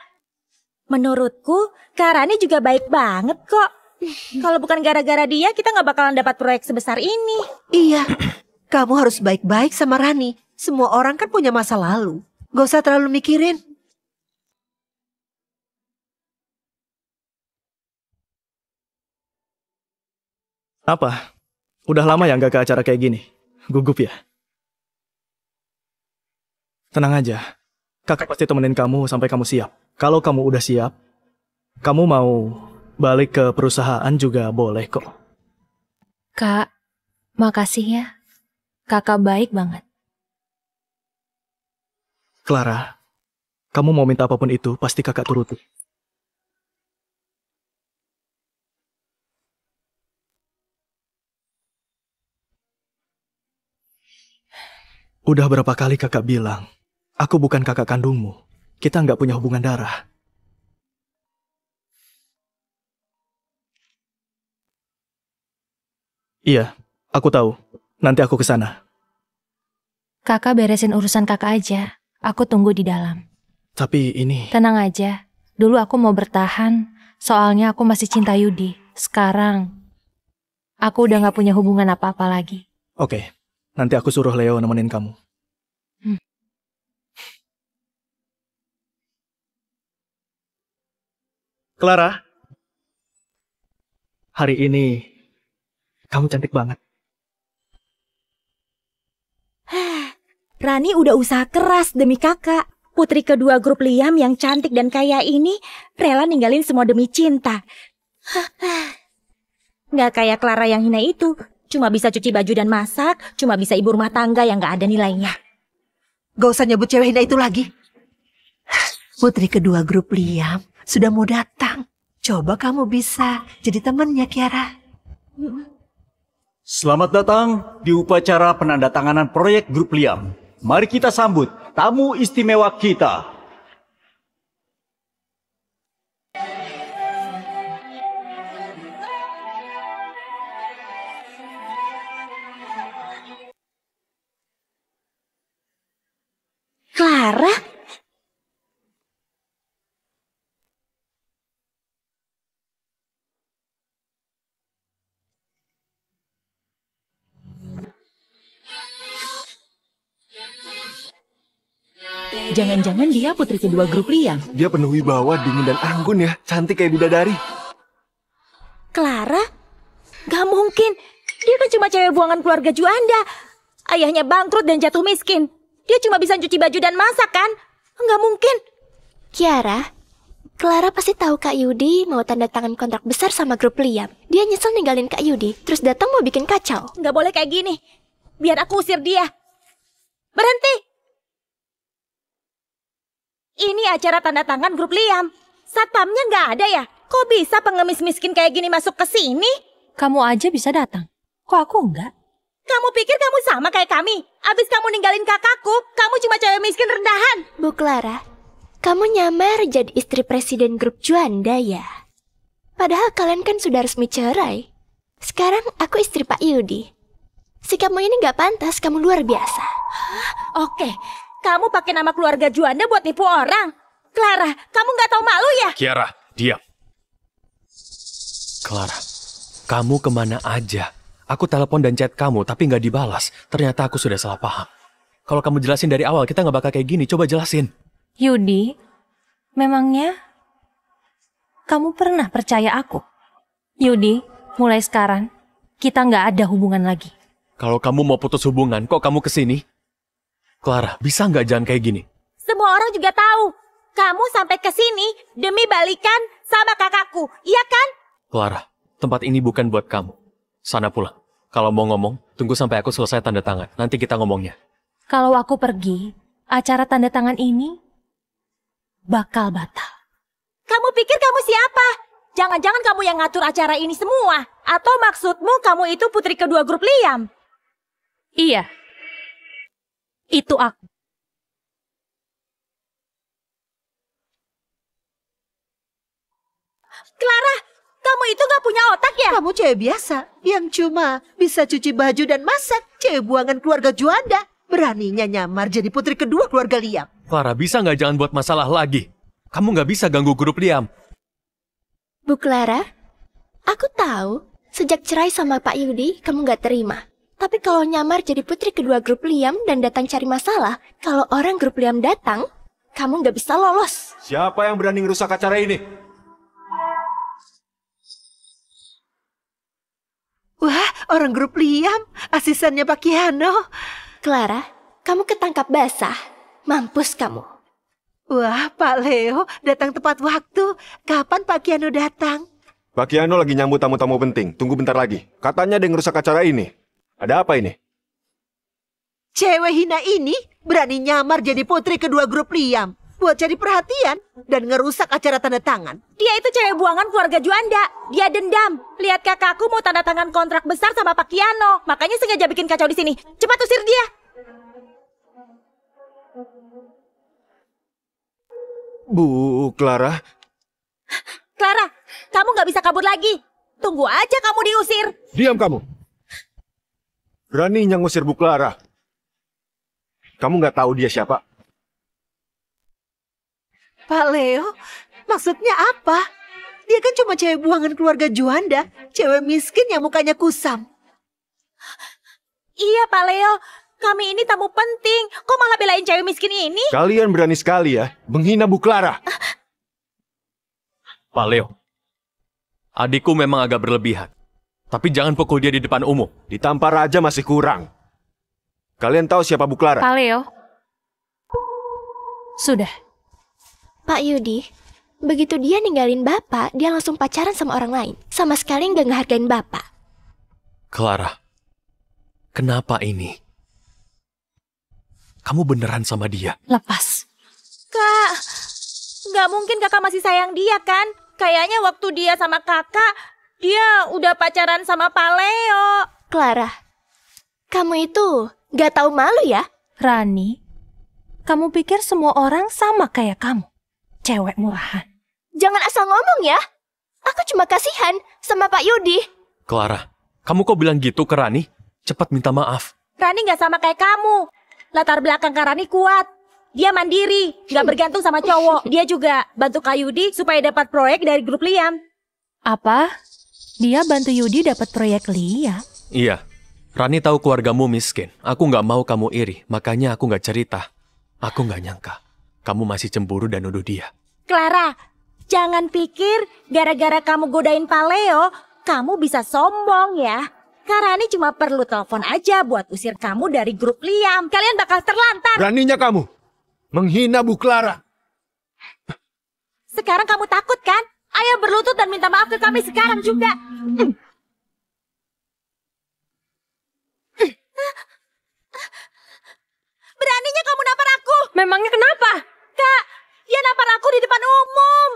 menurutku Kak Rani juga baik banget kok. Kalau bukan gara-gara dia, kita nggak bakalan dapat proyek sebesar ini. Iya, kamu harus baik-baik sama Rani. Semua orang kan punya masa lalu. Gak usah terlalu mikirin. Apa? Udah lama ya nggak ke acara kayak gini? Gugup ya? Tenang aja. Kakak pasti temenin kamu sampai kamu siap. Kalau kamu udah siap, kamu mau balik ke perusahaan juga boleh kok. Kak, makasih ya. Kakak baik banget. Clara, kamu mau minta apapun itu, pasti kakak turuti. Udah berapa kali kakak bilang, aku bukan kakak kandungmu. Kita nggak punya hubungan darah. Iya, aku tahu. Nanti aku ke sana. Kakak beresin urusan kakak aja. Aku tunggu di dalam. Tapi ini... Tenang aja. Dulu aku mau bertahan, soalnya aku masih cinta Yudi. Sekarang, aku udah gak punya hubungan apa-apa lagi. Oke, nanti aku suruh Leo nemenin kamu. Clara, hari ini kamu cantik banget. Rani udah usaha keras demi kakak. Putri kedua grup Liam yang cantik dan kaya ini rela ninggalin semua demi cinta. Nggak kayak Clara yang hina itu. Cuma bisa cuci baju dan masak, cuma bisa ibu rumah tangga yang nggak ada nilainya. Gak usah nyebut cewek hina itu lagi. Putri kedua grup Liam sudah mau datang. Coba kamu bisa jadi temannya, Kiara. Selamat datang di upacara penandatanganan proyek grup Liam. Mari kita sambut tamu istimewa kita. Clara? Jangan-jangan dia putri kedua grup Liam. Dia penuh wibawa, dingin dan anggun ya. Cantik kayak bidadari. Clara? Gak mungkin. Dia kan cuma cewek buangan keluarga Juanda. Ayahnya bangkrut dan jatuh miskin. Dia cuma bisa cuci baju dan masak kan? Gak mungkin. Kiara, Clara pasti tahu Kak Yudi mau tanda tangan kontrak besar sama grup Liam. Dia nyesel ninggalin Kak Yudi, terus datang mau bikin kacau. Gak boleh kayak gini. Biar aku usir dia. Berhenti. Ini acara tanda tangan grup Liam. Satpamnya nggak ada ya? Kok bisa pengemis miskin kayak gini masuk ke sini? Kamu aja bisa datang. Kok aku enggak? Kamu pikir kamu sama kayak kami? Abis kamu ninggalin kakakku, kamu cuma cewek miskin rendahan. Bu Clara, kamu nyamar jadi istri presiden grup Juanda ya? Padahal kalian kan sudah resmi cerai. Sekarang aku istri Pak Yudi. Sikapmu ini nggak pantas, kamu luar biasa. Oke. Kamu pakai nama keluarga Juanda buat nipu orang. Clara, kamu nggak tahu malu ya? Kiara, diam. Clara, kamu kemana aja? Aku telepon dan chat kamu, tapi nggak dibalas. Ternyata aku sudah salah paham. Kalau kamu jelasin dari awal, kita nggak bakal kayak gini. Coba jelasin. Yudi, memangnya kamu pernah percaya aku? Yudi, Mulai sekarang, kita nggak ada hubungan lagi. Kalau kamu mau putus hubungan, kok kamu kesini? Clara, bisa nggak jangan kayak gini? Semua orang juga tahu. Kamu sampai ke sini demi balikan sama kakakku, iya kan? Clara, tempat ini bukan buat kamu. Sana pulang. Kalau mau ngomong, tunggu sampai aku selesai tanda tangan. Nanti kita ngomongnya. Kalau aku pergi, acara tanda tangan ini bakal batal. Kamu pikir kamu siapa? Jangan-jangan kamu yang ngatur acara ini semua? Atau maksudmu kamu itu putri kedua grup Liam? Iya. Itu aku. Clara, kamu itu gak punya otak ya? Kamu cewek biasa yang cuma bisa cuci baju dan masak. Cewek buangan keluarga Juanda. Beraninya nyamar jadi putri kedua keluarga Liam. Clara, bisa nggak jangan buat masalah lagi? Kamu nggak bisa ganggu grup Liam. Bu Clara, aku tahu sejak cerai sama Pak Yudi kamu nggak terima. Tapi kalau nyamar jadi putri kedua grup Liam dan datang cari masalah, kalau orang grup Liam datang, kamu nggak bisa lolos. Siapa yang berani ngerusak acara ini? Wah, orang grup Liam, asistennya Pak Kiano. Clara, kamu ketangkap basah. Mampus kamu. Wah, Pak Leo datang tepat waktu. Kapan Pak Kiano datang? Pak Kiano lagi nyambut tamu-tamu penting. Tunggu bentar lagi. Katanya ada yang ngerusak acara ini. Ada apa ini? Cewek hina ini berani nyamar jadi putri kedua grup Liam. Buat cari perhatian dan ngerusak acara tanda tangan. Dia itu cewek buangan keluarga Juanda. Dia dendam. Lihat kakakku mau tanda tangan kontrak besar sama Pak Kiano. Makanya sengaja bikin kacau di sini. Cepat usir dia. Bu Clara. Clara, kamu nggak bisa kabur lagi. Tunggu aja kamu diusir. Diam kamu. Beraninya ngusir Bu Clara. Kamu nggak tahu dia siapa? Pak Leo, maksudnya apa? Dia kan cuma cewek buangan keluarga Juanda. Cewek miskin yang mukanya kusam. Iya Pak Leo, kami ini tamu penting. Kok malah belain cewek miskin ini? Kalian berani sekali ya menghina Bu Clara. Pak Leo, adikku memang agak berlebihan. Tapi jangan pukul dia di depan umum. Ditampar aja masih kurang. Kalian tahu siapa Bu Clara? Pak Leo. Sudah. Pak Yudi, begitu dia ninggalin Bapak, dia langsung pacaran sama orang lain. Sama sekali nggak ngehargain Bapak. Clara, kenapa ini? Kamu beneran sama dia? Lepas. Kak, nggak mungkin kakak masih sayang dia kan? Kayaknya waktu dia sama kakak, dia udah pacaran sama Pak Leo. Clara, kamu itu nggak tahu malu ya? Rani, kamu pikir semua orang sama kayak kamu? Cewek murahan. Jangan asal ngomong ya. Aku cuma kasihan sama Pak Yudi. Clara, kamu kok bilang gitu ke Rani? Cepat minta maaf. Rani nggak sama kayak kamu. Latar belakang Kak Rani kuat. Dia mandiri, nggak bergantung sama cowok. Dia juga bantu Kak Yudi supaya dapat proyek dari grup Liam. Apa? Dia bantu Yudi dapat proyek Liam? Iya. Rani tahu keluargamu miskin. Aku nggak mau kamu iri, makanya aku nggak cerita. Aku nggak nyangka kamu masih cemburu dan nuduh dia. Clara, jangan pikir gara-gara kamu godain Pak Leo, kamu bisa sombong ya. Kak Rani cuma perlu telepon aja buat usir kamu dari grup Liam. Kalian bakal terlantar. Beraninya kamu menghina Bu Clara. Sekarang kamu takut kan? Ayo berlutut dan minta maaf ke kami sekarang juga. Beraninya kamu nampar aku. Memangnya kenapa? Kak, dia nampar aku di depan umum.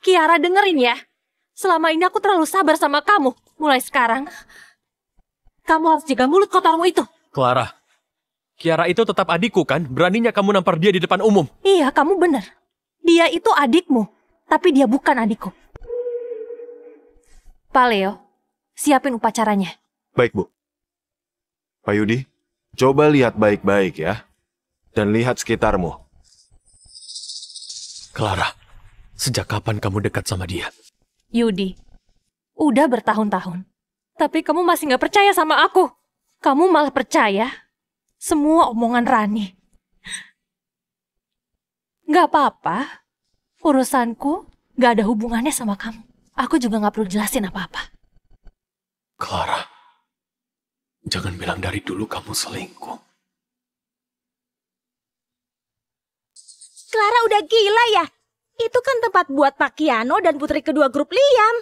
Kiara dengerin ya. Selama ini aku terlalu sabar sama kamu. Mulai sekarang, kamu harus jaga mulut kotormu itu. Clara, Kiara itu tetap adikku kan? Beraninya kamu nampar dia di depan umum. Iya, kamu benar. Dia itu adikmu, tapi dia bukan adikku. Pak Leo, siapin upacaranya. Baik, Bu. Pak Yudi, coba lihat baik-baik ya. Dan lihat sekitarmu. Clara, sejak kapan kamu dekat sama dia? Yudi, udah bertahun-tahun. Tapi kamu masih gak percaya sama aku. Kamu malah percaya semua omongan Rani. Gak apa-apa. Urusanku gak ada hubungannya sama kamu. Aku juga gak perlu jelasin apa-apa. Clara, jangan bilang dari dulu kamu selingkuh. Clara udah gila ya? Itu kan tempat buat Pak Kiano dan putri kedua grup Liam.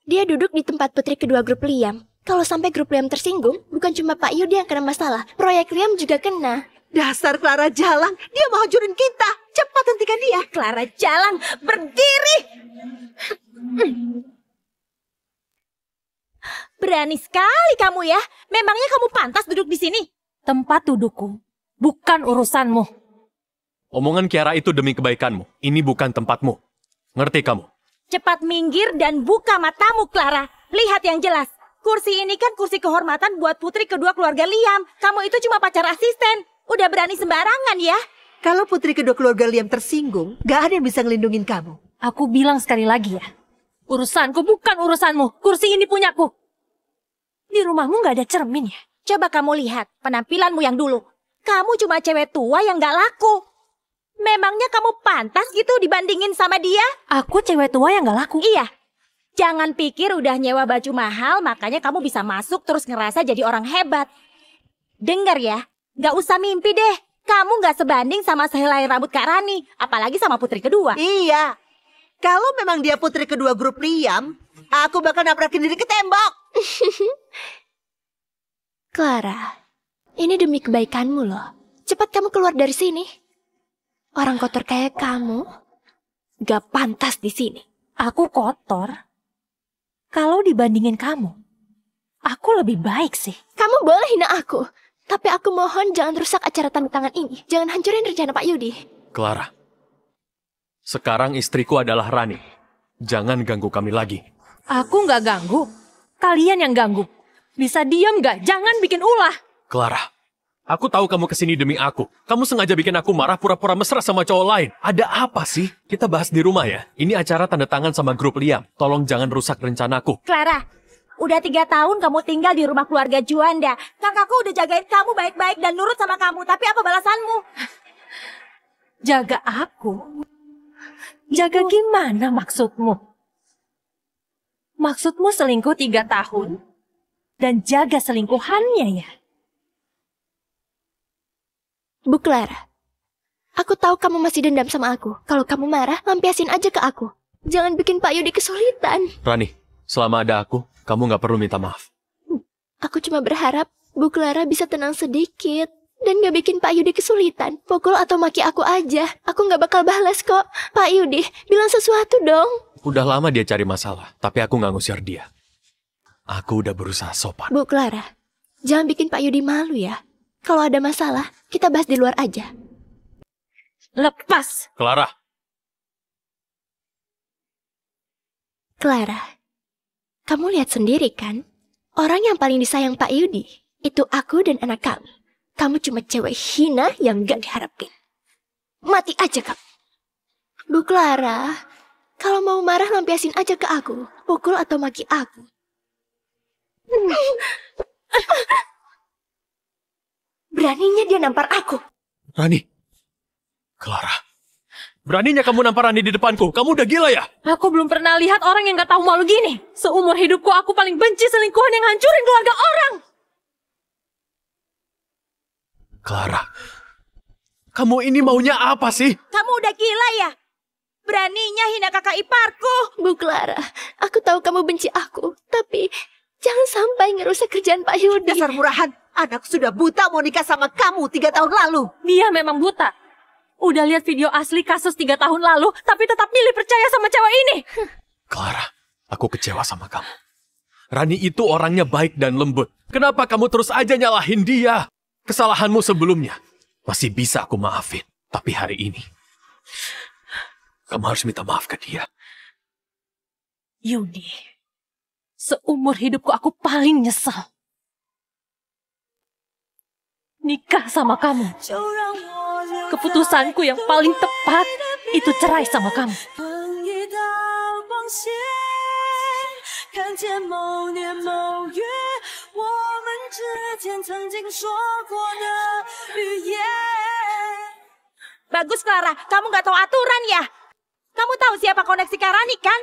Dia duduk di tempat putri kedua grup Liam. Kalau sampai grup Liam tersinggung, bukan cuma Pak Yudi yang kena masalah, proyek Liam juga kena. Dasar Clara Jalang, dia mau hancurin kita. Cepat hentikan dia. Clara Jalang, berdiri! Berani sekali kamu ya. Memangnya kamu pantas duduk di sini? Tempat dudukku, bukan urusanmu. Omongan Kiara itu demi kebaikanmu. Ini bukan tempatmu. Ngerti kamu? Cepat minggir dan buka matamu, Clara. Lihat yang jelas. Kursi ini kan kursi kehormatan buat putri kedua keluarga Liam. Kamu itu cuma pacar asisten. Udah berani sembarangan ya. Kalau putri kedua keluarga Liam tersinggung, gak ada yang bisa ngelindungin kamu. Aku bilang sekali lagi ya. Urusanku bukan urusanmu. Kursi ini punyaku. Di rumahmu gak ada cermin ya? Coba kamu lihat penampilanmu yang dulu. Kamu cuma cewek tua yang gak laku. Memangnya kamu pantas gitu dibandingin sama dia? Aku cewek tua yang gak laku? Iya. Jangan pikir udah nyewa baju mahal, makanya kamu bisa masuk terus ngerasa jadi orang hebat. Dengar ya, gak usah mimpi deh. Kamu gak sebanding sama sehelai rambut Kak Rani, apalagi sama putri kedua. Iya. Kalau memang dia putri kedua grup Liam, aku bakal nabrakin diri ke tembok. Clara, ini demi kebaikanmu loh. Cepat kamu keluar dari sini. Orang kotor kayak kamu gak pantas di sini. Aku kotor? Kalau dibandingin kamu, aku lebih baik sih. Kamu boleh hina aku, tapi aku mohon jangan rusak acara tanda tangan ini. Jangan hancurin rencana Pak Yudi. Clara, sekarang istriku adalah Rani. Jangan ganggu kami lagi. Aku nggak ganggu. Kalian yang ganggu. Bisa diam nggak? Jangan bikin ulah. Clara, aku tahu kamu kesini demi aku. Kamu sengaja bikin aku marah pura-pura mesra sama cowok lain. Ada apa sih? Kita bahas di rumah ya. Ini acara tanda tangan sama grup Liam. Tolong jangan rusak rencanaku. Clara, udah 3 tahun kamu tinggal di rumah keluarga Juanda. Kakakku udah jagain kamu baik-baik dan nurut sama kamu. Tapi apa balasanmu? Jaga aku? Jaga gimana maksudmu? Maksudmu selingkuh 3 tahun? Dan jaga selingkuhannya ya? Bu Clara, aku tahu kamu masih dendam sama aku. Kalau kamu marah, lampiasin aja ke aku. Jangan bikin Pak Yudi kesulitan. Rani, selama ada aku, kamu nggak perlu minta maaf. Aku cuma berharap Bu Clara bisa tenang sedikit. Dan gak bikin Pak Yudi kesulitan. Pukul atau maki aku aja. Aku gak bakal balas kok. Pak Yudi, bilang sesuatu dong. Udah lama dia cari masalah, tapi aku nggak ngusir dia. Aku udah berusaha sopan. Bu Clara, jangan bikin Pak Yudi malu ya. Kalau ada masalah, kita bahas di luar aja. Lepas! Clara! Clara, kamu lihat sendiri kan? Orang yang paling disayang Pak Yudi, itu aku dan anak kamu. Kamu cuma cewek hina yang gak diharapin. Mati aja kamu. Bu Clara, kalau mau marah lampiasin aja ke aku. Pukul atau maki aku. Beraninya dia nampar aku. Rani. Clara. Beraninya kamu nampar Rani di depanku. Kamu udah gila ya? Aku belum pernah lihat orang yang gak tahu malu gini. Seumur hidupku aku paling benci selingkuhan yang hancurin keluarga orang. Clara. Kamu ini maunya apa sih? Kamu udah gila ya? Beraninya hina kakak iparku. Bu Clara, aku tahu kamu benci aku. Tapi jangan sampai ngerusak kerjaan Pak Yudi. Dasar murahan. Anak sudah buta mau nikah sama kamu 3 tahun lalu. Dia memang buta. Udah lihat video asli kasus 3 tahun lalu, tapi tetap milih percaya sama cewek ini. Clara, aku kecewa sama kamu. Rani itu orangnya baik dan lembut. Kenapa kamu terus aja nyalahin dia? Kesalahanmu sebelumnya masih bisa aku maafin. Tapi hari ini, kamu harus minta maaf ke dia. Yudi, seumur hidupku aku paling nyesal nikah sama kamu. Keputusanku yang paling tepat itu cerai sama kamu. Bagus Clara, kamu gak tahu aturan ya? Kamu tahu siapa koneksi Karani kan?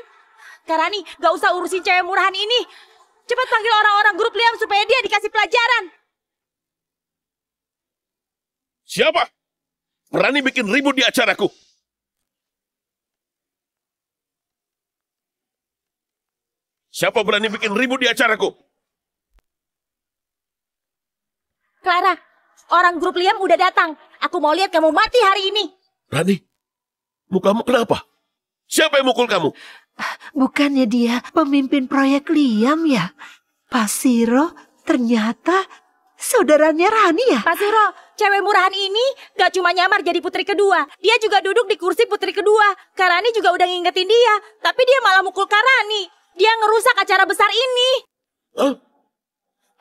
Karani, gak usah urusin cewek murahan ini. Cepat panggil orang-orang grup Liam supaya dia dikasih pelajaran. Siapa? Berani bikin ribut di acaraku? Siapa berani bikin ribut di acaraku? Clara, orang grup Liam udah datang. Aku mau lihat kamu mati hari ini. Rani, mukamu kenapa? Siapa yang mukul kamu? Bukannya dia pemimpin proyek Liam ya? Pak Siro ternyata saudaranya Rani ya? Pak Siro, cewek murahan ini gak cuma nyamar jadi putri kedua. Dia juga duduk di kursi putri kedua. Kak Rani juga udah ngingetin dia. Tapi dia malah mukul Kak Rani. Dia ngerusak acara besar ini. Hah?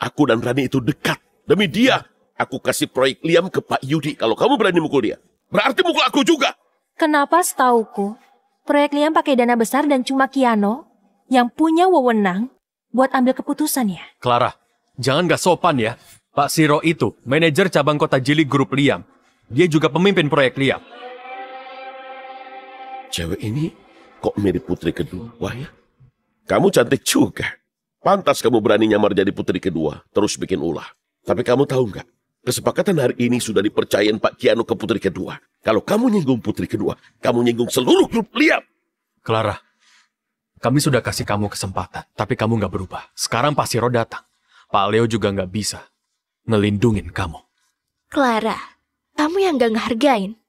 Aku dan Rani itu dekat. Demi dia, aku kasih proyek Liam ke Pak Yudi. Kalau kamu berani mukul dia, berarti mukul aku juga. Kenapa setauku, proyek Liam pakai dana besar dan cuma Kiano yang punya wewenang buat ambil keputusan ya? Clara, jangan gak sopan ya. Pak Siro itu manajer cabang kota Jili grup Liam. Dia juga pemimpin proyek Liam. Cewek ini kok mirip putri kedua ya? Kamu cantik juga. Pantas kamu berani nyamar jadi putri kedua, terus bikin ulah. Tapi kamu tahu nggak? Kesepakatan hari ini sudah dipercayain Pak Kiano ke putri kedua. Kalau kamu nyinggung putri kedua, kamu nyinggung seluruh grup Liam. Clara, kami sudah kasih kamu kesempatan, tapi kamu nggak berubah. Sekarang Pak Siro datang. Pak Leo juga nggak bisa ngelindungin kamu. Clara, kamu yang gak ngehargain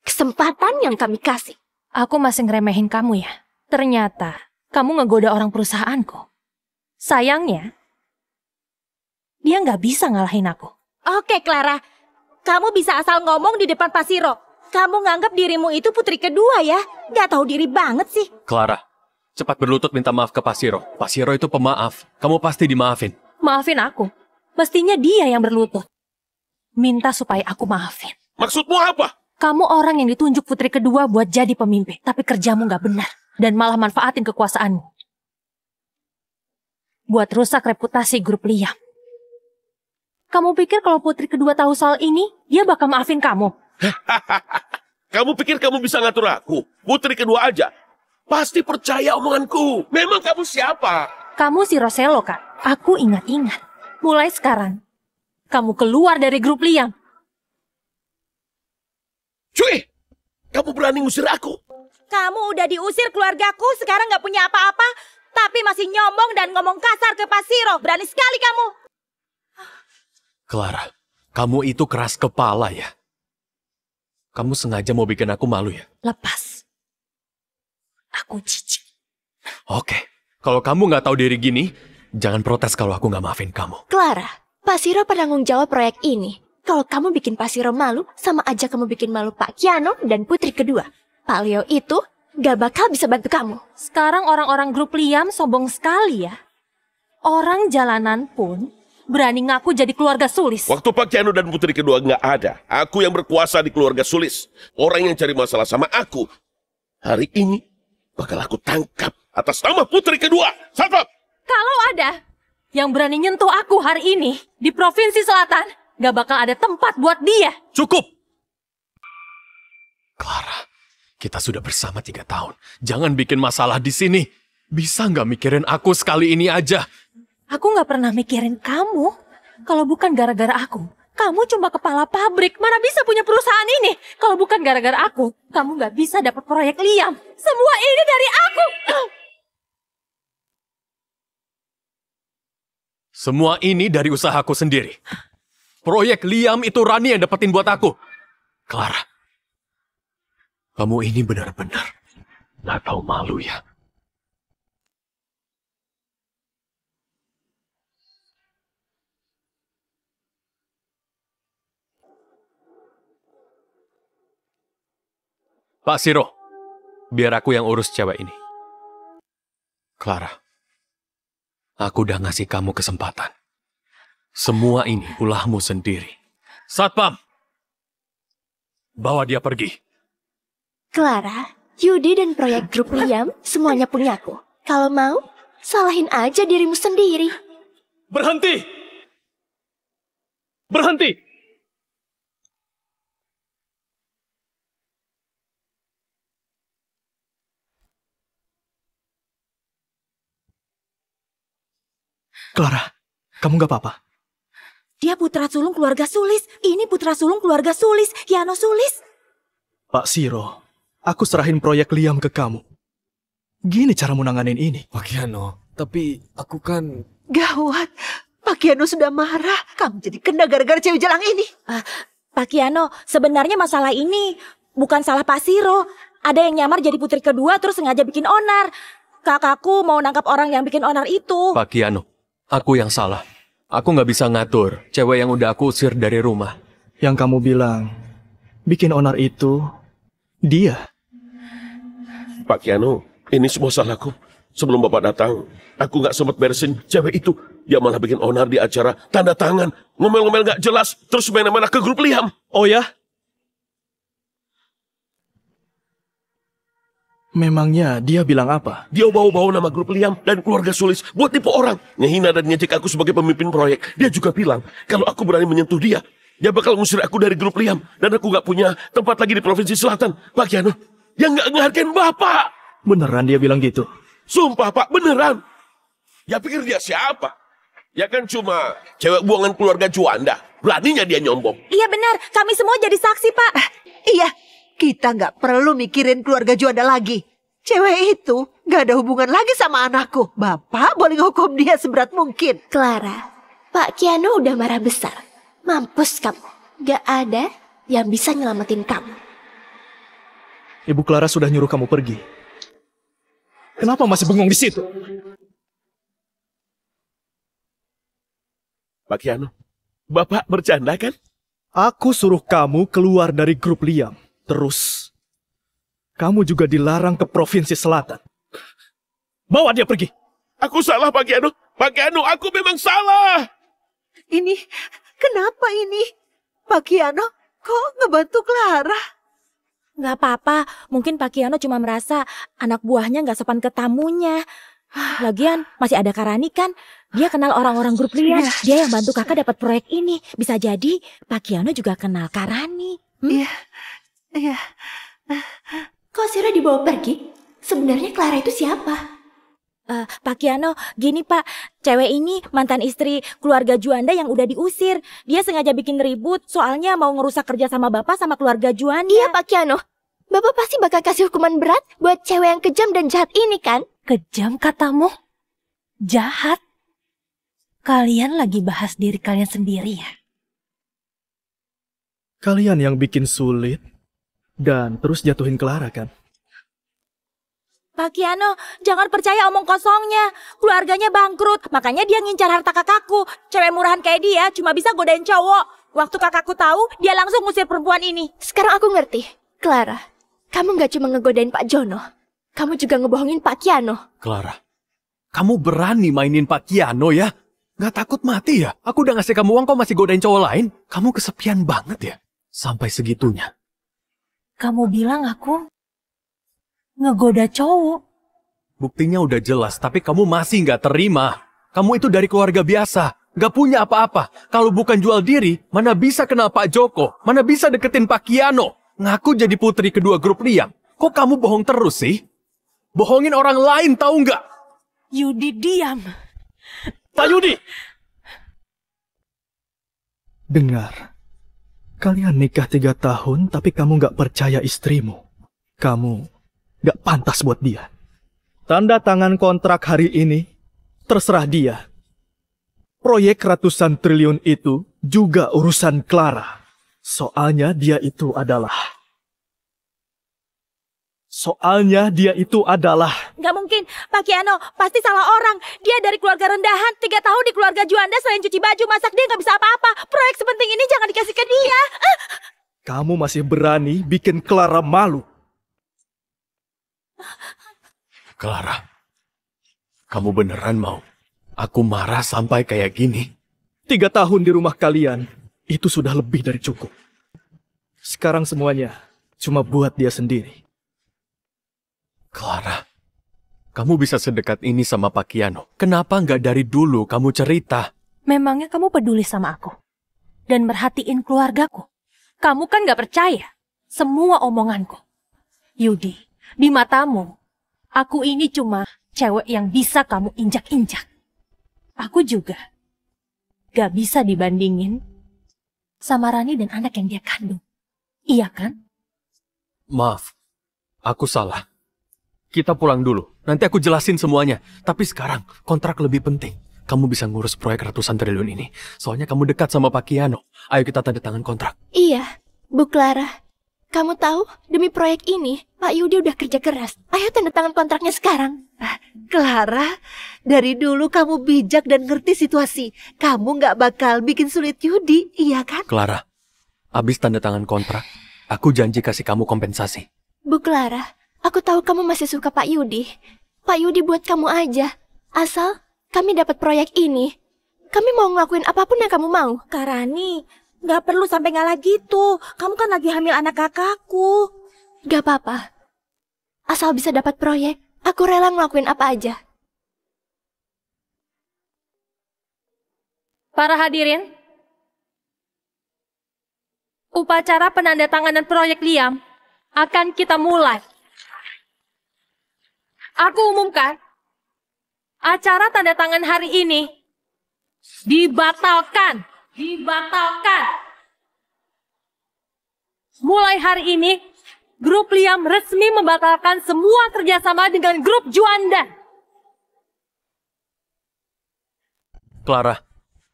kesempatan yang kami kasih. Aku masih ngeremehin kamu ya. Ternyata kamu ngegoda orang perusahaanku. Sayangnya, dia nggak bisa ngalahin aku. Oke, Clara. Kamu bisa asal ngomong di depan Pak Siro. Kamu nganggap dirimu itu putri kedua ya? Gak tahu diri banget sih. Clara, cepat berlutut minta maaf ke Pak Siro. Pak Siro itu pemaaf. Kamu pasti dimaafin. Maafin aku. Mestinya dia yang berlutut. Minta supaya aku maafin. Maksudmu apa? Kamu orang yang ditunjuk putri kedua buat jadi pemimpin. Tapi kerjamu nggak benar. Dan malah manfaatin kekuasaanmu. Buat rusak reputasi grup Liam. Kamu pikir kalau putri kedua tahu soal ini, dia bakal maafin kamu? Kamu pikir kamu bisa ngatur aku? Putri kedua aja. Pasti percaya omonganku. Memang kamu siapa? Kamu si Roselo, Kak. Aku ingat-ingat. Mulai sekarang, kamu keluar dari grup Liam. Cuy, kamu berani ngusir aku? Kamu udah diusir keluargaku, sekarang gak punya apa-apa. Tapi masih nyombong dan ngomong kasar ke Pak Siro. Berani sekali kamu. Clara, kamu itu keras kepala ya. Kamu sengaja mau bikin aku malu ya? Lepas. Aku jijik. Oke, kalau kamu nggak tahu diri gini, jangan protes kalau aku nggak maafin kamu. Clara, Pak Siro penanggung jawab proyek ini. Kalau kamu bikin Pak Siro malu, sama aja kamu bikin malu Pak Kiano dan putri kedua. Pak Leo itu gak bakal bisa bantu kamu. Sekarang orang-orang grup Liam sombong sekali ya. Orang jalanan pun berani ngaku jadi keluarga Sulis. Waktu Pak Kiano dan putri kedua nggak ada, aku yang berkuasa di keluarga Sulis. Orang yang cari masalah sama aku. Hari ini bakal aku tangkap atas nama putri kedua. Satpam! Kalau ada yang berani nyentuh aku hari ini di Provinsi Selatan, gak bakal ada tempat buat dia. Cukup! Clara, kita sudah bersama 3 tahun. Jangan bikin masalah di sini. Bisa nggak mikirin aku sekali ini aja? Aku gak pernah mikirin kamu. Kalau bukan gara-gara aku, kamu cuma kepala pabrik. Mana bisa punya perusahaan ini? Kalau bukan gara-gara aku, kamu gak bisa dapat proyek Liam. Semua ini dari aku. Semua ini dari usahaku sendiri. Proyek Liam itu Rani yang dapetin buat aku. Clara, kamu ini benar-benar gak tahu malu ya. Pak Siro, biar aku yang urus cewek ini. Clara, aku udah ngasih kamu kesempatan. Semua ini ulahmu sendiri. Satpam, bawa dia pergi. Clara, Yudi dan proyek grup Liam semuanya punyaku. Kalau mau, salahin aja dirimu sendiri. Berhenti! Berhenti! Clara, kamu gak apa-apa? Dia putra sulung keluarga Sulis. Ini putra sulung keluarga Sulis, Kiano Sulis. Pak Siro, aku serahin proyek Liam ke kamu. Gini cara nanganin ini. Pak Kiano, tapi aku kan... Gawat, Pak Kiano sudah marah. Kamu jadi kena gara-gara cewek jalang ini. Pak Kiano, sebenarnya masalah ini bukan salah Pak Siro. Ada yang nyamar jadi putri kedua terus sengaja bikin onar. Kakakku mau nangkap orang yang bikin onar itu. Pak Kiano, aku yang salah. Aku nggak bisa ngatur cewek yang udah aku usir dari rumah. Yang kamu bilang, bikin onar itu, dia. Pak Kiano, ini semua salahku. Sebelum Bapak datang, aku nggak sempat beresin cewek itu. Dia malah bikin onar di acara tanda tangan. Ngomel-ngomel nggak jelas, terus main-main ke grup Liam. Oh ya? Memangnya dia bilang apa? Dia bawa-bawa nama grup Liam dan keluarga Sulis buat tipu orang. Ngehina dan ngejek aku sebagai pemimpin proyek. Dia juga bilang, kalau aku berani menyentuh dia, dia bakal ngusir aku dari grup Liam. Dan aku nggak punya tempat lagi di Provinsi Selatan. Pak Kiano, dia nggak ngehargain Bapak. Beneran dia bilang gitu? Sumpah Pak, beneran. Ya pikir dia siapa? Ya kan cuma cewek buangan keluarga Juanda. Beraninya dia nyombong. Iya benar, kami semua jadi saksi Pak. Iya, kita nggak perlu mikirin keluarga Juanda lagi. Cewek itu nggak ada hubungan lagi sama anakku. Bapak boleh hukum dia seberat mungkin. Clara, Pak Kiano udah marah besar. Mampus kamu. Gak ada yang bisa nyelamatin kamu. Ibu Clara sudah nyuruh kamu pergi. Kenapa masih bengong di situ? Pak Kiano, Bapak bercanda kan? Aku suruh kamu keluar dari grup Liam. Terus, kamu juga dilarang ke Provinsi Selatan. Bawa dia pergi. Aku salah, Pak Kiano. Pak Kiano, aku memang salah. Ini, kenapa ini? Pak Kiano, kok ngebantu Clara? Nggak apa-apa, mungkin Pak Kiano cuma merasa anak buahnya nggak sopan ke tamunya. Lagian masih ada Karani kan? Dia kenal orang-orang grup Liam. Dia yang bantu kakak dapat proyek ini. Bisa jadi Pak Kiano juga kenal Karani. Iya. Iya. Kok Siro dibawa pergi? Sebenarnya Clara itu siapa? Pak Kiano, gini Pak, cewek ini mantan istri keluarga Juanda yang udah diusir. Dia sengaja bikin ribut soalnya mau ngerusak kerja sama Bapak sama keluarga Juanda. Iya Pak Kiano, Bapak pasti bakal kasih hukuman berat buat cewek yang kejam dan jahat ini kan? Kejam katamu? Jahat? Kalian lagi bahas diri kalian sendiri ya? Kalian yang bikin sulit dan terus jatuhin Clara kan? Pak Kiano, jangan percaya omong kosongnya. Keluarganya bangkrut, makanya dia ngincar harta kakakku. Cewek murahan kayak dia cuma bisa godain cowok. Waktu kakakku tahu, dia langsung ngusir perempuan ini. Sekarang aku ngerti. Clara, kamu gak cuma ngegodain Pak Jono. Kamu juga ngebohongin Pak Kiano. Clara, kamu berani mainin Pak Kiano ya? Gak takut mati ya? Aku udah ngasih kamu uang, kau masih godain cowok lain? Kamu kesepian banget ya? Sampai segitunya. Kamu bilang aku ngegoda cowok. Buktinya udah jelas, tapi kamu masih gak terima. Kamu itu dari keluarga biasa, gak punya apa-apa. Kalau bukan jual diri, mana bisa kenal Pak Joko? Mana bisa deketin Pak Kiano? Ngaku jadi putri kedua grup Liam. Kok kamu bohong terus sih? Bohongin orang lain tahu nggak? Yudi, diam. Pak Yudi! Dengar. Kalian nikah 3 tahun, tapi kamu gak percaya istrimu. Kamu gak pantas buat dia. Tanda tangan kontrak hari ini, terserah dia. Proyek ratusan triliun itu juga urusan Clara. Soalnya dia itu adalah... Nggak mungkin, Pak Kiano pasti salah orang. Dia dari keluarga rendahan, 3 tahun di keluarga Juanda selain cuci baju, masak dia nggak bisa apa-apa. Proyek sepenting ini jangan dikasih ke dia. Kamu masih berani bikin Clara malu. Clara, kamu beneran mau aku marah sampai kayak gini? 3 tahun di rumah kalian, itu sudah lebih dari cukup. Sekarang semuanya cuma buat dia sendiri. Clara, kamu bisa sedekat ini sama Pak Kiano. Kenapa nggak dari dulu kamu cerita? Memangnya kamu peduli sama aku? Dan merhatiin keluargaku? Kamu kan gak percaya semua omonganku. Yudi, di matamu, aku ini cuma cewek yang bisa kamu injak-injak. Aku juga gak bisa dibandingin sama Rani dan anak yang dia kandung. Iya kan? Maaf, aku salah. Kita pulang dulu, nanti aku jelasin semuanya. Tapi sekarang, kontrak lebih penting. Kamu bisa ngurus proyek ratusan triliun ini. Soalnya kamu dekat sama Pak Kiano. Ayo kita tanda tangan kontrak. Iya, Bu Clara. Kamu tahu, demi proyek ini, Pak Yudi udah kerja keras. Ayo tanda tangan kontraknya sekarang. Clara, dari dulu kamu bijak dan ngerti situasi. Kamu nggak bakal bikin sulit Yudi, iya kan? Clara, abis tanda tangan kontrak, aku janji kasih kamu kompensasi. Bu Clara, aku tahu kamu masih suka Pak Yudi. Pak Yudi buat kamu aja. Asal kami dapat proyek ini. Kami mau ngelakuin apapun yang kamu mau. Kak Rani, nggak perlu sampai ngalah gitu. Kamu kan lagi hamil anak kakakku. Gak apa-apa. Asal bisa dapat proyek, aku rela ngelakuin apa aja. Para hadirin, upacara penandatanganan proyek Liam akan kita mulai. Aku umumkan, acara tanda tangan hari ini dibatalkan. Mulai hari ini, grup Liam resmi membatalkan semua kerjasama dengan grup Juanda. Clara,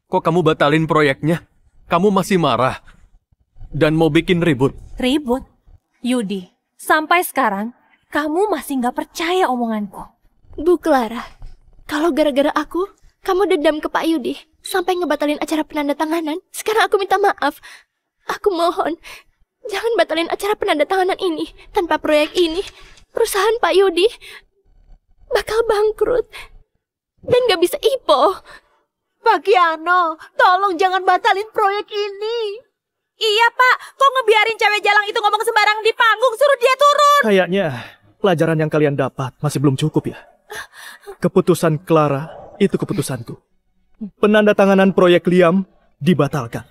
kok kamu batalin proyeknya? Kamu masih marah dan mau bikin ribut? Ribut? Yudi, sampai sekarang kamu masih nggak percaya omonganku. Bu Clara, kalau gara-gara aku, kamu dendam ke Pak Yudi sampai ngebatalin acara penandatanganan. Sekarang aku minta maaf. Aku mohon, jangan batalin acara penandatanganan ini. Tanpa proyek ini, perusahaan Pak Yudi bakal bangkrut dan gak bisa IPO. Pak Kiano, tolong jangan batalin proyek ini. Iya Pak, kok ngebiarin cewek jalang itu ngomong sembarang di panggung, suruh dia turun. Kayaknya pelajaran yang kalian dapat masih belum cukup ya. Keputusan Clara itu keputusanku. Penandatanganan proyek Liam dibatalkan.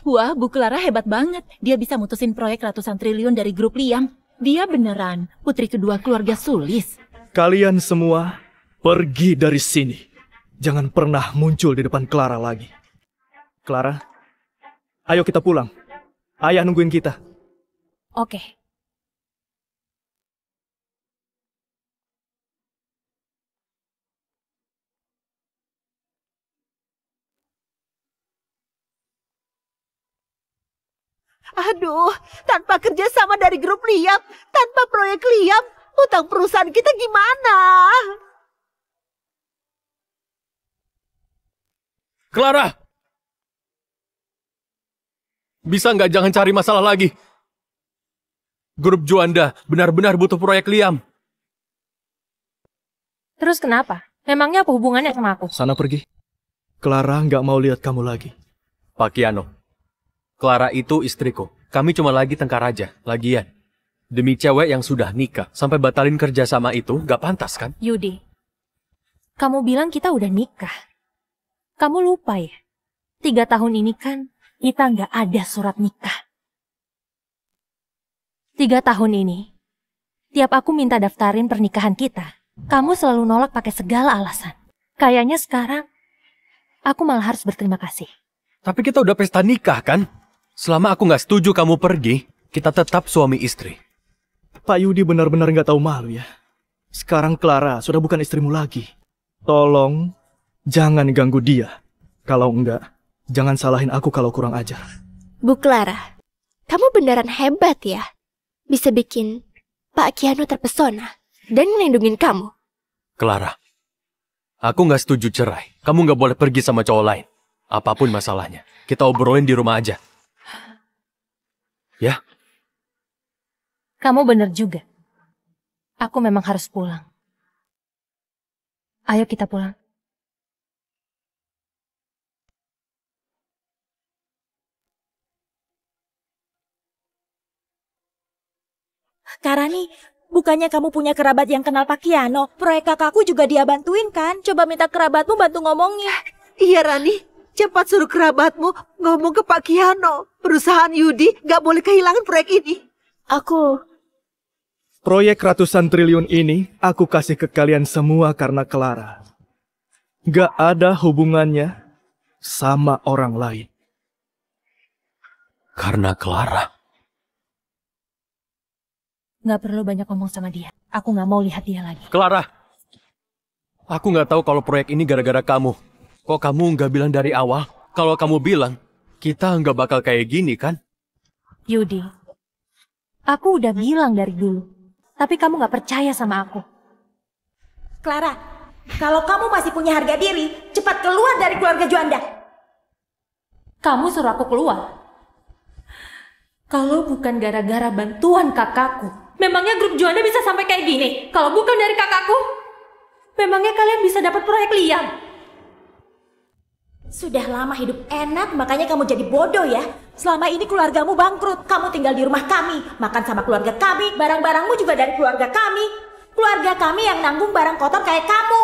Wah, Bu Clara hebat banget. Dia bisa mutusin proyek ratusan triliun dari grup Liam. Dia beneran putri kedua keluarga Sulis. Kalian semua pergi dari sini. Jangan pernah muncul di depan Clara lagi. Clara, ayo kita pulang. Ayah nungguin kita. Oke. Aduh, tanpa kerjasama dari grup Liam, tanpa proyek Liam, utang perusahaan kita gimana? Clara! Bisa nggak jangan cari masalah lagi? Grup Juanda benar-benar butuh proyek Liam. Terus kenapa? Memangnya apa hubungannya sama aku? Sana pergi. Clara nggak mau lihat kamu lagi. Pak Kiano, Clara itu istriku. Kami cuma lagi tengkar aja, lagian. Demi cewek yang sudah nikah, sampai batalin kerjasama itu nggak pantas kan? Yudi, kamu bilang kita udah nikah. Kamu lupa ya? 3 tahun ini kan kita nggak ada surat nikah. 3 tahun ini, tiap aku minta daftarin pernikahan kita, kamu selalu nolak pakai segala alasan. Kayaknya sekarang, aku malah harus berterima kasih. Tapi kita udah pesta nikah kan? Selama aku nggak setuju kamu pergi, kita tetap suami istri. Pak Yudi benar-benar nggak tahu malu ya. Sekarang Clara sudah bukan istrimu lagi. Tolong, jangan ganggu dia. Kalau enggak, jangan salahin aku kalau kurang ajar. Bu Clara, kamu beneran hebat ya. Bisa bikin Pak Kiano terpesona dan melindungi kamu. Clara, aku nggak setuju cerai. Kamu nggak boleh pergi sama cowok lain. Apapun masalahnya, kita obrolin di rumah aja. Ya? Kamu bener juga. Aku memang harus pulang. Ayo kita pulang. Kak Rani, bukannya kamu punya kerabat yang kenal Pak Kiano? Proyek kakakku juga dia bantuin kan? Coba minta kerabatmu bantu ngomongin. Iya Rani, cepat suruh kerabatmu ngomong ke Pak Kiano. Perusahaan Yudi gak boleh kehilangan proyek ini. Proyek ratusan triliun ini aku kasih ke kalian semua karena Clara. Gak ada hubungannya sama orang lain. Karena Clara. Gak perlu banyak ngomong sama dia. Aku gak mau lihat dia lagi. Clara, aku gak tahu kalau proyek ini gara-gara kamu. Kok kamu gak bilang dari awal? Kalau kamu bilang, kita gak bakal kayak gini kan? Yudi, aku udah bilang dari dulu. Tapi kamu gak percaya sama aku. Clara, kalau kamu masih punya harga diri, cepat keluar dari keluarga Juanda. Kamu suruh aku keluar. Kalau bukan gara-gara bantuan kakakku, memangnya grup Juanda bisa sampai kayak gini? Kalau bukan dari kakakku, memangnya kalian bisa dapat proyek Liam? Sudah lama hidup enak, makanya kamu jadi bodoh ya. Selama ini keluargamu bangkrut, kamu tinggal di rumah kami, makan sama keluarga kami, barang-barangmu juga dari keluarga kami. Keluarga kami yang nanggung barang kotor kayak kamu.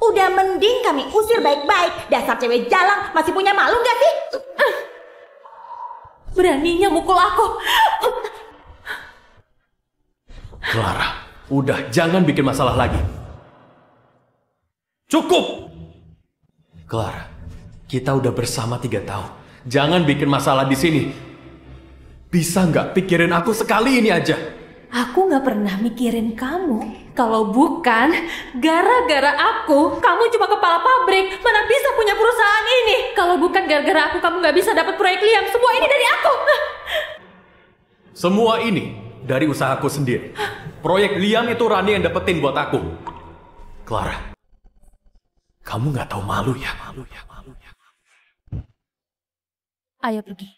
Udah mending kami usir baik-baik. Dasar cewek jalang, masih punya malu gak sih? Beraninya mukul aku. Clara, udah jangan bikin masalah lagi. Cukup! Clara, kita udah bersama 3 tahun. Jangan bikin masalah di sini. Bisa nggak pikirin aku sekali ini aja? Aku gak pernah mikirin kamu. Kalau bukan gara-gara aku, kamu cuma kepala pabrik. Mana bisa punya perusahaan ini? Kalau bukan gara-gara aku, kamu gak bisa dapat proyek Liam. Semua ini dari aku. Semua ini dari usahaku sendiri. Proyek Liam itu Rani yang dapetin buat aku. Clara, kamu gak tahu malu ya? Ayo pergi.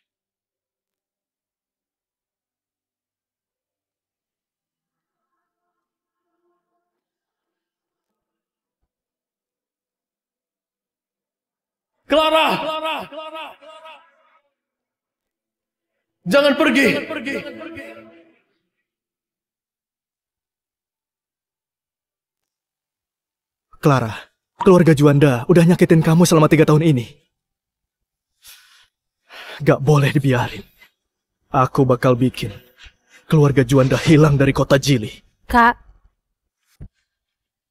Clara! Jangan pergi! Clara, keluarga Juanda udah nyakitin kamu selama 3 tahun ini. Gak boleh dibiarin. Aku bakal bikin keluarga Juanda hilang dari kota Jili. Kak,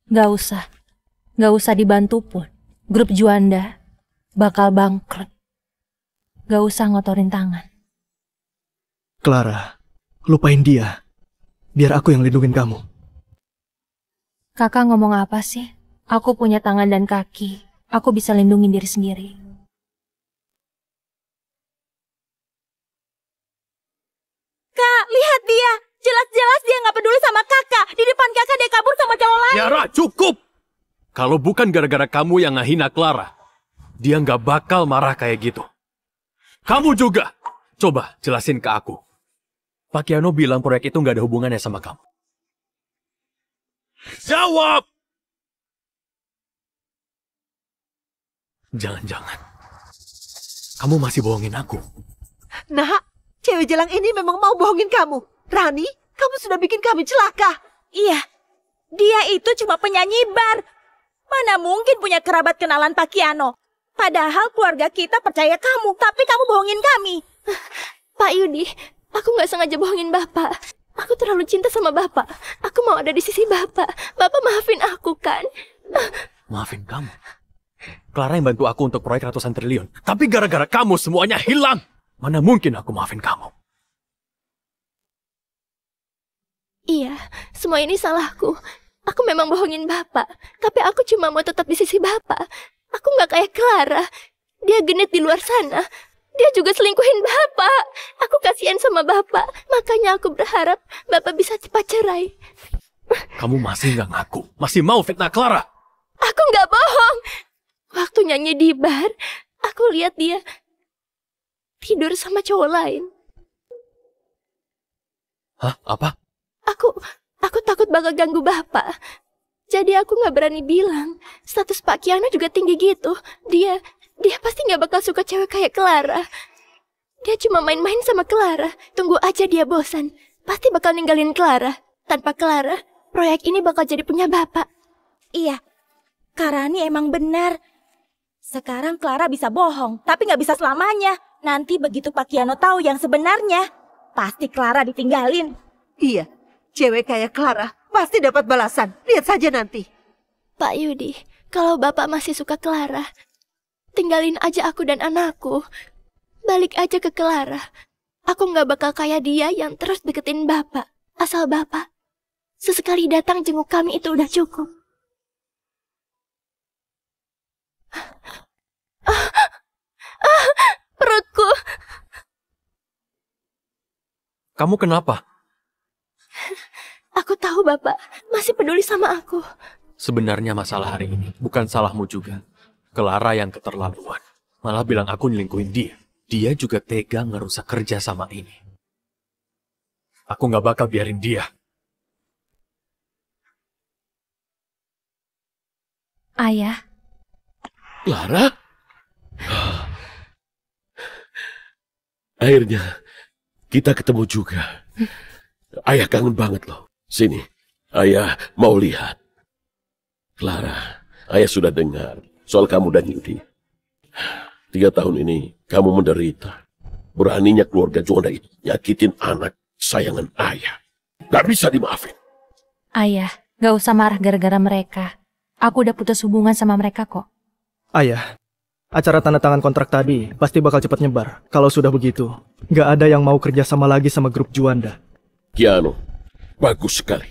gak usah dibantu pun. Grup Juanda bakal bangkrut. Gak usah ngotorin tangan. Clara, lupain dia. Biar aku yang lindungin kamu. Kakak ngomong apa sih? Aku punya tangan dan kaki. Aku bisa lindungin diri sendiri. Kak, lihat dia. Jelas-jelas dia nggak peduli sama kakak. Di depan kakak dia kabur sama cowok lain. Yara, cukup! Kalau bukan gara-gara kamu yang ngehina Clara, dia nggak bakal marah kayak gitu. Kamu juga. Coba jelasin ke aku. Pak Kiano bilang proyek itu nggak ada hubungannya sama kamu. Jawab! Jangan-jangan kamu masih bohongin aku. Nah, cewek jalang ini memang mau bohongin kamu. Rani, kamu sudah bikin kami celaka. Iya, dia itu cuma penyanyi bar. Mana mungkin punya kerabat kenalan Pak Kiano. Padahal keluarga kita percaya kamu, tapi kamu bohongin kami. Pak Yudi, aku nggak sengaja bohongin Bapak. Aku terlalu cinta sama Bapak. Aku mau ada di sisi Bapak. Bapak maafin aku kan? Maafin kamu? Clara yang bantu aku untuk proyek ratusan triliun. Tapi gara-gara kamu semuanya hilang. Mana mungkin aku maafin kamu? Iya, semua ini salahku. Aku memang bohongin Bapak. Tapi aku cuma mau tetap di sisi Bapak. Aku nggak kayak Clara. Dia genit di luar sana. Dia juga selingkuhin Bapak. Aku kasihan sama Bapak. Makanya aku berharap Bapak bisa cepat cerai. Kamu masih nggak ngaku? Masih mau fitnah Clara? Aku nggak bohong. Waktu nyanyi di bar, aku lihat dia tidur sama cowok lain. Hah? Apa? Aku takut bakal ganggu Bapak. Jadi aku nggak berani bilang. Status Pak Kiano juga tinggi gitu. Dia pasti nggak bakal suka cewek kayak Clara. Dia cuma main-main sama Clara. Tunggu aja dia bosan. Pasti bakal ninggalin Clara. Tanpa Clara, proyek ini bakal jadi punya Bapak. Iya, Kak Rani emang benar. Sekarang Clara bisa bohong, tapi nggak bisa selamanya. Nanti begitu Pak Kiano tahu yang sebenarnya, pasti Clara ditinggalin. Iya, Cewek kayak Clara pasti dapat balasan. Lihat saja nanti. Pak Yudi, kalau Bapak masih suka Clara, tinggalin aja aku dan anakku. Balik aja ke Clara. Aku nggak bakal kayak dia yang terus deketin Bapak. Asal Bapak sesekali datang jenguk kami itu udah cukup. Perutku. Kamu kenapa? Aku tahu Bapak masih peduli sama aku. Sebenarnya masalah hari ini bukan salahmu juga. Clara yang keterlaluan. Malah bilang aku nyelingkuhin dia. Dia juga tega ngerusak kerja sama ini. Aku nggak bakal biarin dia. Ayah. Clara? Akhirnya kita ketemu juga. Ayah kangen banget loh. Sini, ayah mau lihat. Clara, ayah sudah dengar soal kamu dan Yudi. 3 tahun ini kamu menderita. Beraninya keluarga Juanda itu nyakitin anak sayangan ayah. Gak bisa dimaafin. Ayah, gak usah marah gara-gara mereka. Aku udah putus hubungan sama mereka kok. Ayah, acara tanda tangan kontrak tadi pasti bakal cepat nyebar. Kalau sudah begitu, gak ada yang mau kerja sama lagi sama grup Juanda. Keanu, bagus sekali.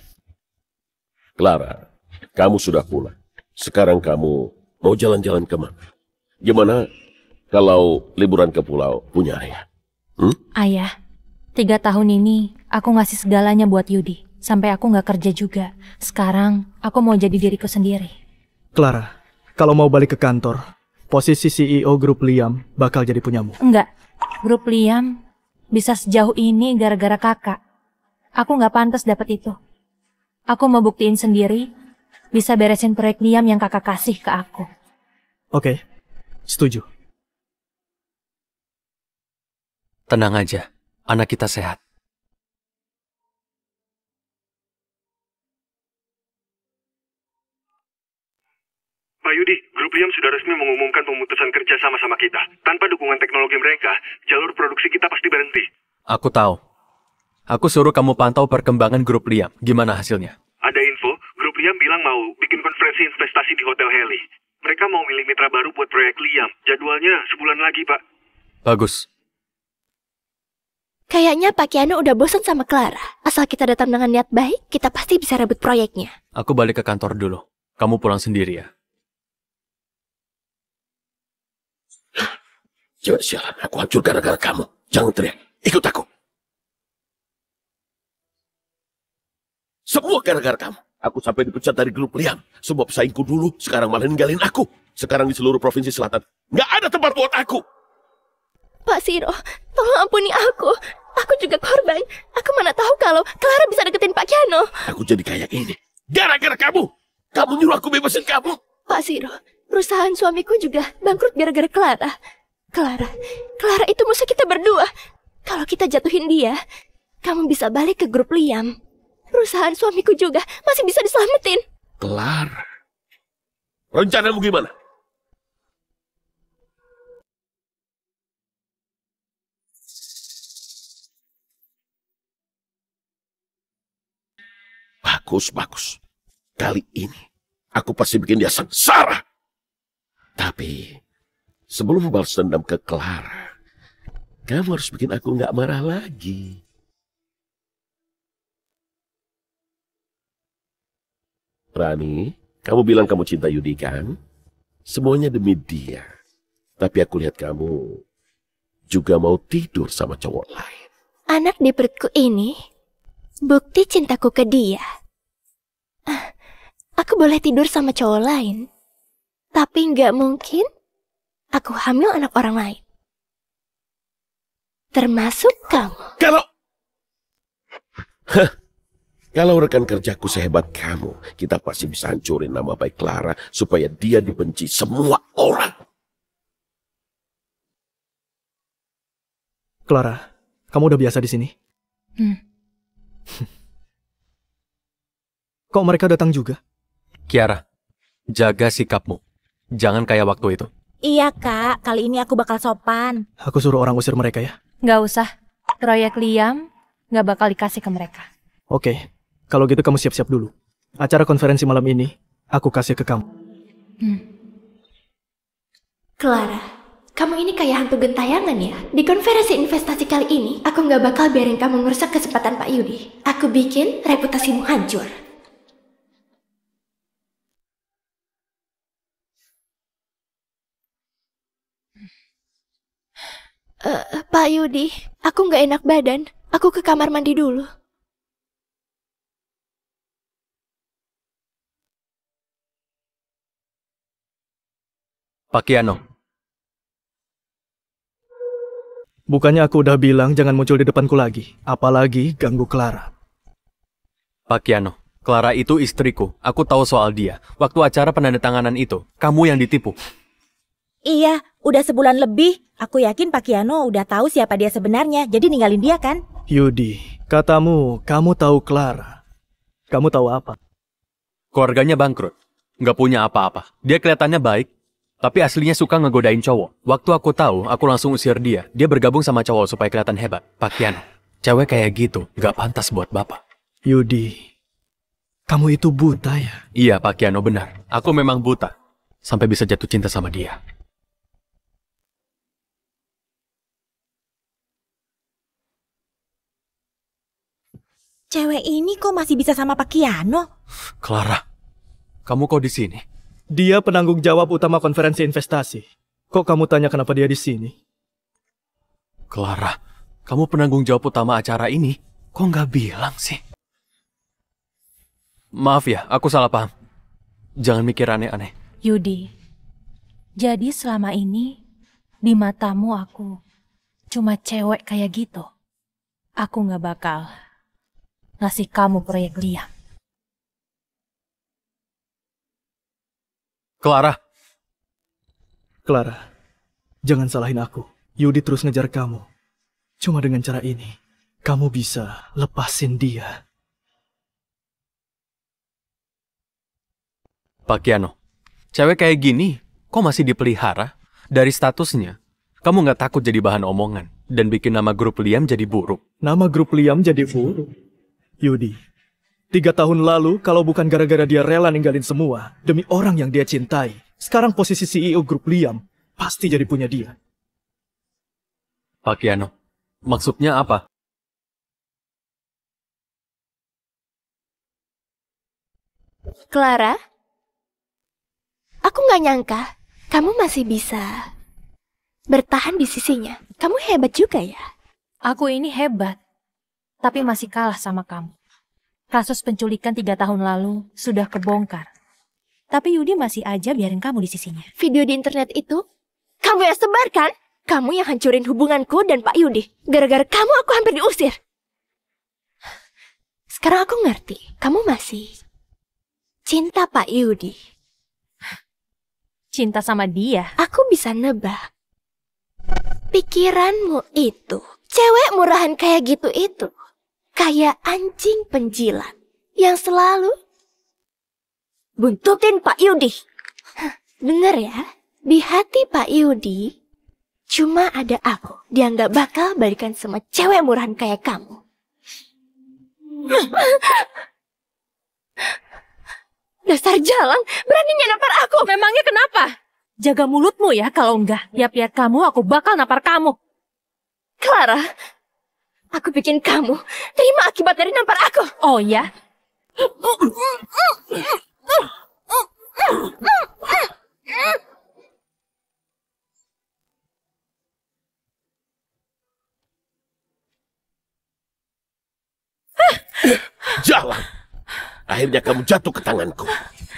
Clara, kamu sudah pulang. Sekarang kamu mau jalan-jalan kemana? Gimana kalau liburan ke pulau punya ayah? Ayah, 3 tahun ini aku ngasih segalanya buat Yudi. Sampai aku gak kerja juga. Sekarang aku mau jadi diriku sendiri. Clara, kalau mau balik ke kantor, posisi CEO grup Liam bakal jadi punyamu. Enggak, grup Liam bisa sejauh ini gara-gara kakak. Aku gak pantas dapet itu. Aku mau buktiin sendiri, bisa beresin proyek Liam yang kakak kasih ke aku. Oke, setuju. Tenang aja, anak kita sehat. Pak Yudi, grup Liam sudah resmi mengumumkan pemutusan kerja sama kita. Tanpa dukungan teknologi mereka, jalur produksi kita pasti berhenti. Aku tahu. Aku suruh kamu pantau perkembangan grup Liam. Gimana hasilnya? Ada info, grup Liam bilang mau bikin konferensi investasi di Hotel Heli. Mereka mau milih mitra baru buat proyek Liam. Jadwalnya sebulan lagi, Pak. Bagus. Kayaknya Pak Keanu udah bosan sama Clara. Asal kita datang dengan niat baik, kita pasti bisa rebut proyeknya. Aku balik ke kantor dulu. Kamu pulang sendiri ya. Cewek sialan, aku hancur gara-gara kamu. Jangan teriak, ikut aku. Semua gara-gara kamu. Aku sampai dipecat dari grup Liam. Semua pesaingku dulu, sekarang malah ninggalin aku. Sekarang di seluruh provinsi selatan, nggak ada tempat buat aku. Pak Siro, tolong ampuni aku. Aku juga korban. Aku mana tahu kalau Clara bisa deketin Pak Keanu. Aku jadi kayak ini. Gara-gara kamu. Kamu nyuruh aku bebasin kamu. Pak Siro, perusahaan suamiku juga bangkrut gara-gara Clara. Clara itu musuh kita berdua. Kalau kita jatuhin dia, kamu bisa balik ke grup Liam. Perusahaan suamiku juga masih bisa diselamatin. Clara. Rencanamu gimana? Bagus. Kali ini, aku pasti bikin dia sengsara. Tapi, sebelum balas dendam ke Clara, kamu harus bikin aku nggak marah lagi. Rani, kamu bilang kamu cinta Yudi kan? Semuanya demi dia. Tapi aku lihat kamu juga mau tidur sama cowok lain. Anak di perutku ini bukti cintaku ke dia. Aku boleh tidur sama cowok lain, tapi nggak mungkin aku hamil anak orang lain. Termasuk kamu. Kalau rekan kerjaku sehebat kamu, kita pasti bisa hancurin nama baik Clara supaya dia dibenci semua orang. Clara, kamu udah biasa di sini? Kok mereka datang juga? Kiara, jaga sikapmu. Jangan kayak waktu itu. Iya kak, kali ini aku bakal sopan. Aku suruh orang usir mereka ya? Gak usah. Proyek Liam gak bakal dikasih ke mereka. Oke, Kalau gitu kamu siap-siap dulu. Acara konferensi malam ini, aku kasih ke kamu. Clara, kamu ini kayak hantu gentayangan ya. Di konferensi investasi kali ini, aku nggak bakal biarin kamu ngerusak kesempatan Pak Yudi. Aku bikin reputasimu hancur. Pak Yudi, aku nggak enak badan. Aku ke kamar mandi dulu. Pak Kiano. Bukannya aku udah bilang jangan muncul di depanku lagi. Apalagi ganggu Clara. Pak Kiano, Clara itu istriku. Aku tahu soal dia. Waktu acara penandatanganan itu, kamu yang ditipu. Iya, udah sebulan lebih. Aku yakin Pak Kiano udah tahu siapa dia sebenarnya. Jadi ninggalin dia kan? Yudi, katamu, kamu tahu Clara. Kamu tahu apa? Keluarganya bangkrut. Nggak punya apa-apa. Dia kelihatannya baik, tapi aslinya suka ngegodain cowok. Waktu aku tahu, aku langsung usir dia. Dia bergabung sama cowok supaya kelihatan hebat. Pak Kiano, cewek kayak gitu nggak pantas buat bapak. Yudi, kamu itu buta ya? Iya, Pak Kiano, benar. Aku memang buta. Sampai bisa jatuh cinta sama dia. Cewek ini kok masih bisa sama Pak Kiano? Clara, kamu kok di sini? Dia penanggung jawab utama konferensi investasi. Kok kamu tanya kenapa dia di sini? Clara, kamu penanggung jawab utama acara ini? Kok nggak bilang sih? Maaf ya, aku salah paham. Jangan mikir aneh-aneh. Yudi, jadi selama ini di matamu aku cuma cewek kayak gitu. Aku nggak bakal ngasih kamu proyek Liam. Clara, jangan salahin aku. Yudi terus ngejar kamu. Cuma dengan cara ini, kamu bisa lepasin dia. Pak Kiano, cewek kayak gini, kok masih dipelihara? Dari statusnya, kamu nggak takut jadi bahan omongan dan bikin nama grup Liam jadi buruk? Nama grup Liam jadi buruk? Yudi, 3 tahun lalu, kalau bukan gara-gara dia rela ninggalin semua demi orang yang dia cintai, sekarang posisi CEO grup Liam pasti jadi punya dia. Pak Kiano, maksudnya apa? Clara, aku nggak nyangka kamu masih bisa bertahan di sisinya. Kamu hebat juga ya. Aku ini hebat, tapi masih kalah sama kamu. Kasus penculikan 3 tahun lalu sudah kebongkar. Tapi Yudi masih aja biarin kamu di sisinya. Video di internet itu, kamu yang sebarkan? Kamu yang hancurin hubunganku dan Pak Yudi. Gara-gara kamu aku hampir diusir. Sekarang aku ngerti, kamu masih cinta Pak Yudi. Cinta sama dia? Aku bisa nebak. Pikiranmu itu, cewek murahan kayak gitu itu. Kayak anjing penjilat yang selalu buntutin Pak Yudi. Bener ya, di hati Pak Yudi cuma ada aku. Dia nggak bakal balikan sama cewek murahan kayak kamu. Dasar jalan, beraninya nampar aku. Memangnya kenapa? Jaga mulutmu ya, kalau enggak, lihat-lihat kamu, aku bakal nampar kamu. Clara, aku bikin kamu terima akibat dari nampar aku. Oh ya? Jalan. Akhirnya kamu jatuh ke tanganku.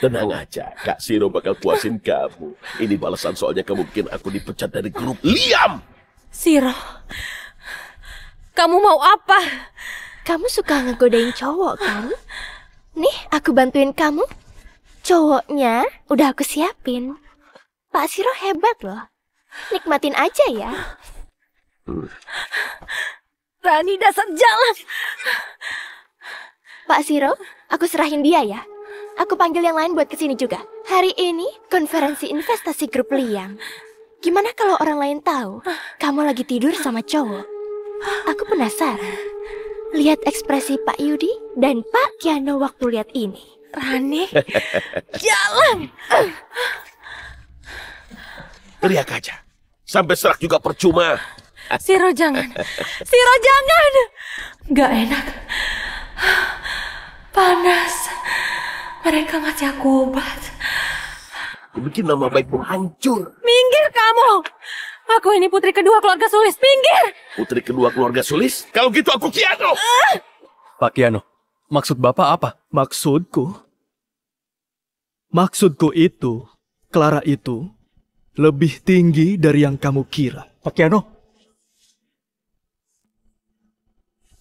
Tenang aja, Kak Siro bakal puasin kamu. Ini balasan soalnya kamu bikin aku dipecat dari grup Liam. Siro, kamu mau apa? Kamu suka ngegodain cowok kan? Nih, aku bantuin kamu. Cowoknya udah aku siapin. Pak Siro hebat loh. Nikmatin aja ya. Rani, dasar jalan. Pak Siro, aku serahin dia ya. Aku panggil yang lain buat kesini juga. Hari ini konferensi investasi grup Liam. Gimana kalau orang lain tahu kamu lagi tidur sama cowok? Aku penasaran. Lihat ekspresi Pak Yudi dan Pak Kiano waktu lihat ini. Rani, jalan. Teriak aja. Sampai serak juga percuma. Siro jangan. Siro jangan. Gak enak. Panas. Mereka ngasih aku obat. Bikin nama baikmu hancur. Minggir kamu. Aku ini putri kedua keluarga Sulis. Minggir. Putri kedua keluarga Sulis? Kalau gitu aku Kiano. Pak Kiano, maksud Bapak apa? Maksudku itu, Clara itu lebih tinggi dari yang kamu kira. Pak Kiano,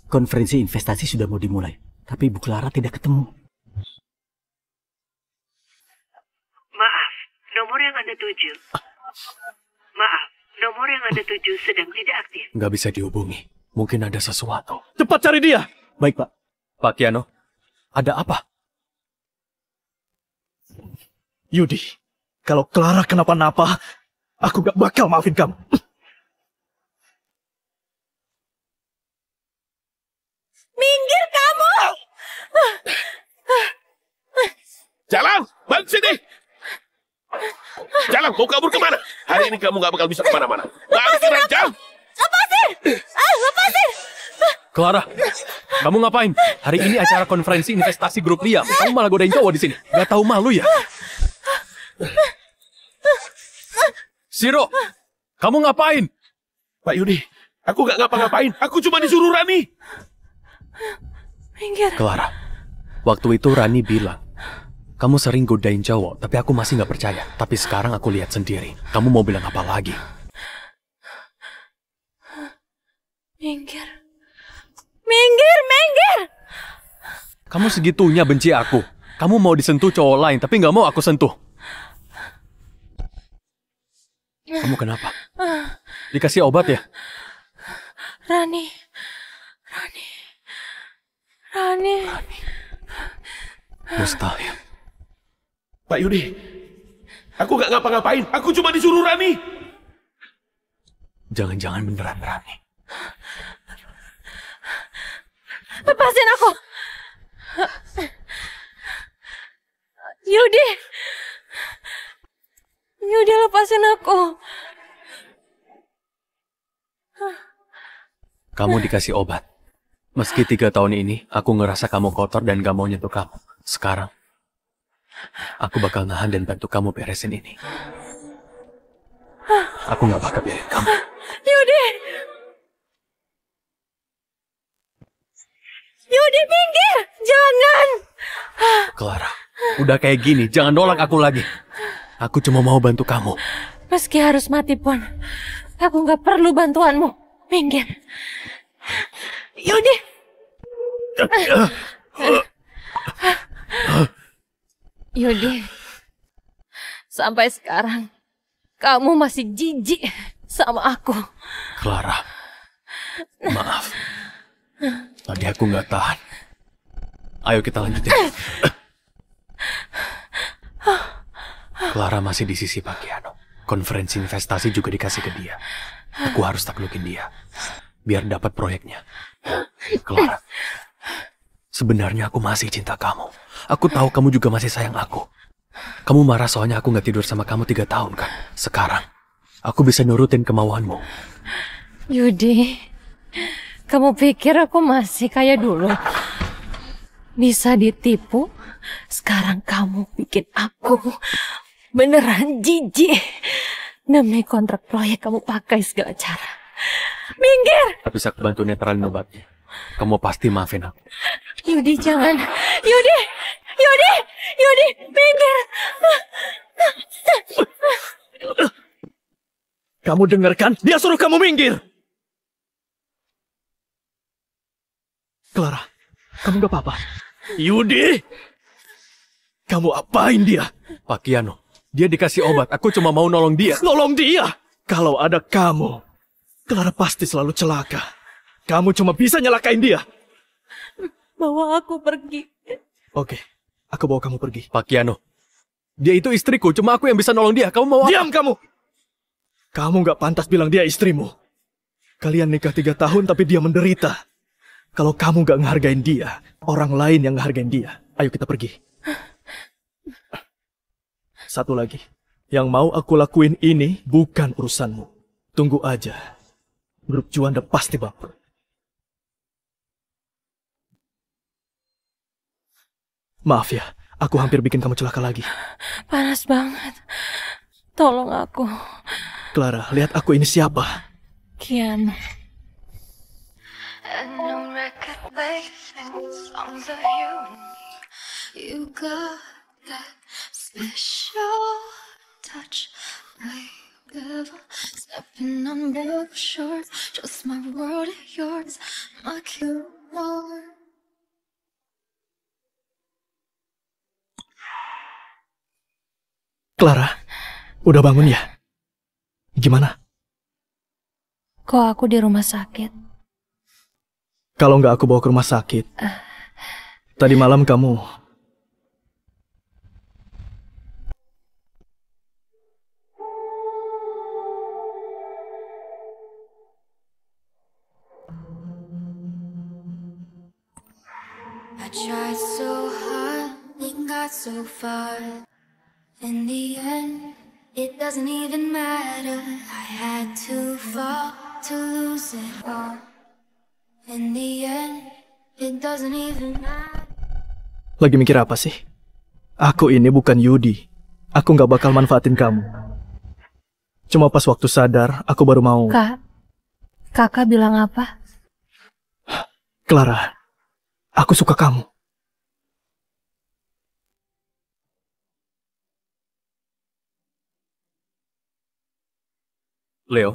konferensi investasi sudah mau dimulai, tapi Bu Clara tidak ketemu. Maaf, nomor yang Anda tuju. Maaf, nomor yang Anda tuju sedang tidak aktif. Nggak bisa dihubungi. Mungkin ada sesuatu. Cepat cari dia! Baik, Pak. Pak Kiano, ada apa? Yudi, kalau Clara kenapa-napa, aku gak bakal maafin kamu. Minggir kamu. Jalan, balik sini. Jalan, mau kabur kemana? Hari ini kamu gak bakal bisa kemana-mana. Lepasin aku! Lepasin! Lepasin! Clara, kamu ngapain? Hari ini acara konferensi investasi grup Liam. Kamu malah godain cowok di sini. Gak tahu malu ya? Siro, kamu ngapain? Pak Yudi, aku gak ngapa-ngapain. Aku cuma disuruh Rani. Minggir. Clara, waktu itu Rani bilang, kamu sering godain cowok, tapi aku masih gak percaya. Tapi sekarang aku lihat sendiri. Kamu mau bilang apa lagi? Minggir. Minggir, minggir! Kamu segitunya benci aku. Kamu mau disentuh cowok lain, tapi gak mau aku sentuh. Kamu kenapa? Dikasih obat ya? Rani. Mustahil. Pak Yudi, aku gak ngapa-ngapain. Aku cuma disuruh Rani. Jangan-jangan beneran Rani. Lepasin aku. Yudi, lepasin aku. Kamu dikasih obat. Meski 3 tahun ini, aku ngerasa kamu kotor dan gak mau nyentuh kamu. Sekarang, aku bakal nahan dan bantu kamu beresin ini. Aku gak bakal biarin kamu. Yudi, minggir! Jangan! Clara, udah kayak gini, jangan nolak aku lagi. Aku cuma mau bantu kamu. Meski harus mati pun, aku gak perlu bantuanmu. Minggir. Yudi! Yudi, sampai sekarang, kamu masih jijik sama aku. Clara, maaf. Tadi aku nggak tahan. Ayo kita lanjutin. Clara masih di sisi Pak Kiano. Konferensi investasi juga dikasih ke dia. Aku harus taklukin dia. Biar dapat proyeknya. Clara, sebenarnya aku masih cinta kamu. Aku tahu kamu juga masih sayang aku. Kamu marah soalnya aku nggak tidur sama kamu 3 tahun kan? Sekarang, aku bisa nurutin kemauanmu. Yudi, kamu pikir aku masih kayak dulu? Bisa ditipu? Sekarang kamu bikin aku beneran jijik. Demi kontrak proyek kamu pakai segala cara. Minggir! Tapi bisa bantu netralin obatnya. Kamu pasti maafin aku. Yudi, jangan. Yudi! Minggir! Kamu dengarkan? Dia suruh kamu minggir! Clara, kamu gak apa-apa? Yudi! Kamu apain dia? Pak Kiano, dia dikasih obat. Aku cuma mau nolong dia. Nolong dia? Kalau ada kamu, Clara pasti selalu celaka. Kamu cuma bisa nyelakain dia. Bawa aku pergi. Oke, aku bawa kamu pergi. Pak Kiano, dia itu istriku. Cuma aku yang bisa nolong dia. Kamu mau apa? Diam kamu! Kamu gak pantas bilang dia istrimu. Kalian nikah 3 tahun tapi dia menderita. Kalau kamu gak ngehargain dia, orang lain yang ngehargain dia. Ayo kita pergi. Satu lagi. Yang mau aku lakuin ini bukan urusanmu. Tunggu aja. Grup Juanda pasti bangkrut. Maaf ya, aku hampir bikin kamu celaka lagi. Panas banget. Tolong aku. Clara, lihat aku ini siapa? Kian. You got that special touch, like devil stepping on broke shorts. Just my world, yours, my cure. Clara, udah bangun ya? Gimana? Kok aku di rumah sakit? Kalau nggak aku bawa ke rumah sakit. Tadi malam kamu... I tried so hard and got so far. In the end, it doesn't even matter. I had to fall to lose it all. In the end, it doesn't even matter. Lagi mikir apa sih? Aku ini bukan Yudi. Aku nggak bakal manfaatin kamu. Cuma pas waktu sadar, aku baru mau... Kakak bilang apa? Clara, aku suka kamu. Leo,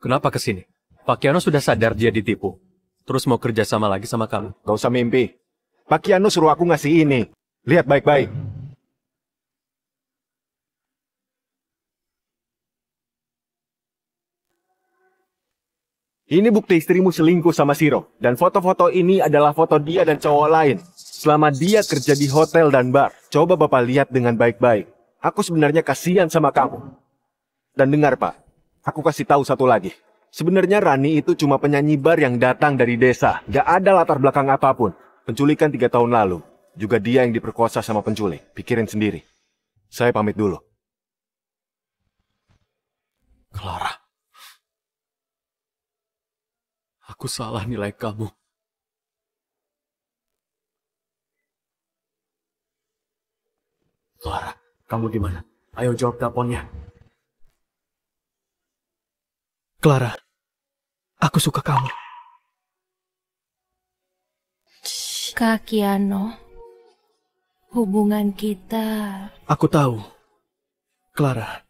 kenapa kesini? Pak Kiano sudah sadar dia ditipu. Terus mau kerja sama lagi sama kamu. Gak usah mimpi. Pak Kiano suruh aku ngasih ini. Lihat baik-baik. Ini bukti istrimu selingkuh sama Siro. Dan foto-foto ini adalah foto dia dan cowok lain. Selama dia kerja di hotel dan bar. Coba Bapak lihat dengan baik-baik. Aku sebenarnya kasihan sama kamu. Dan dengar Pak, aku kasih tahu satu lagi. Sebenarnya Rani itu cuma penyanyi bar yang datang dari desa. Gak ada latar belakang apapun. Penculikan 3 tahun lalu. Juga dia yang diperkosa sama penculik. Pikirin sendiri. Saya pamit dulu. Clara. Aku salah nilai kamu. Clara, kamu di mana? Ayo jawab teleponnya. Clara, aku suka kamu. Kak Kiano, hubungan kita... Aku tahu. Clara,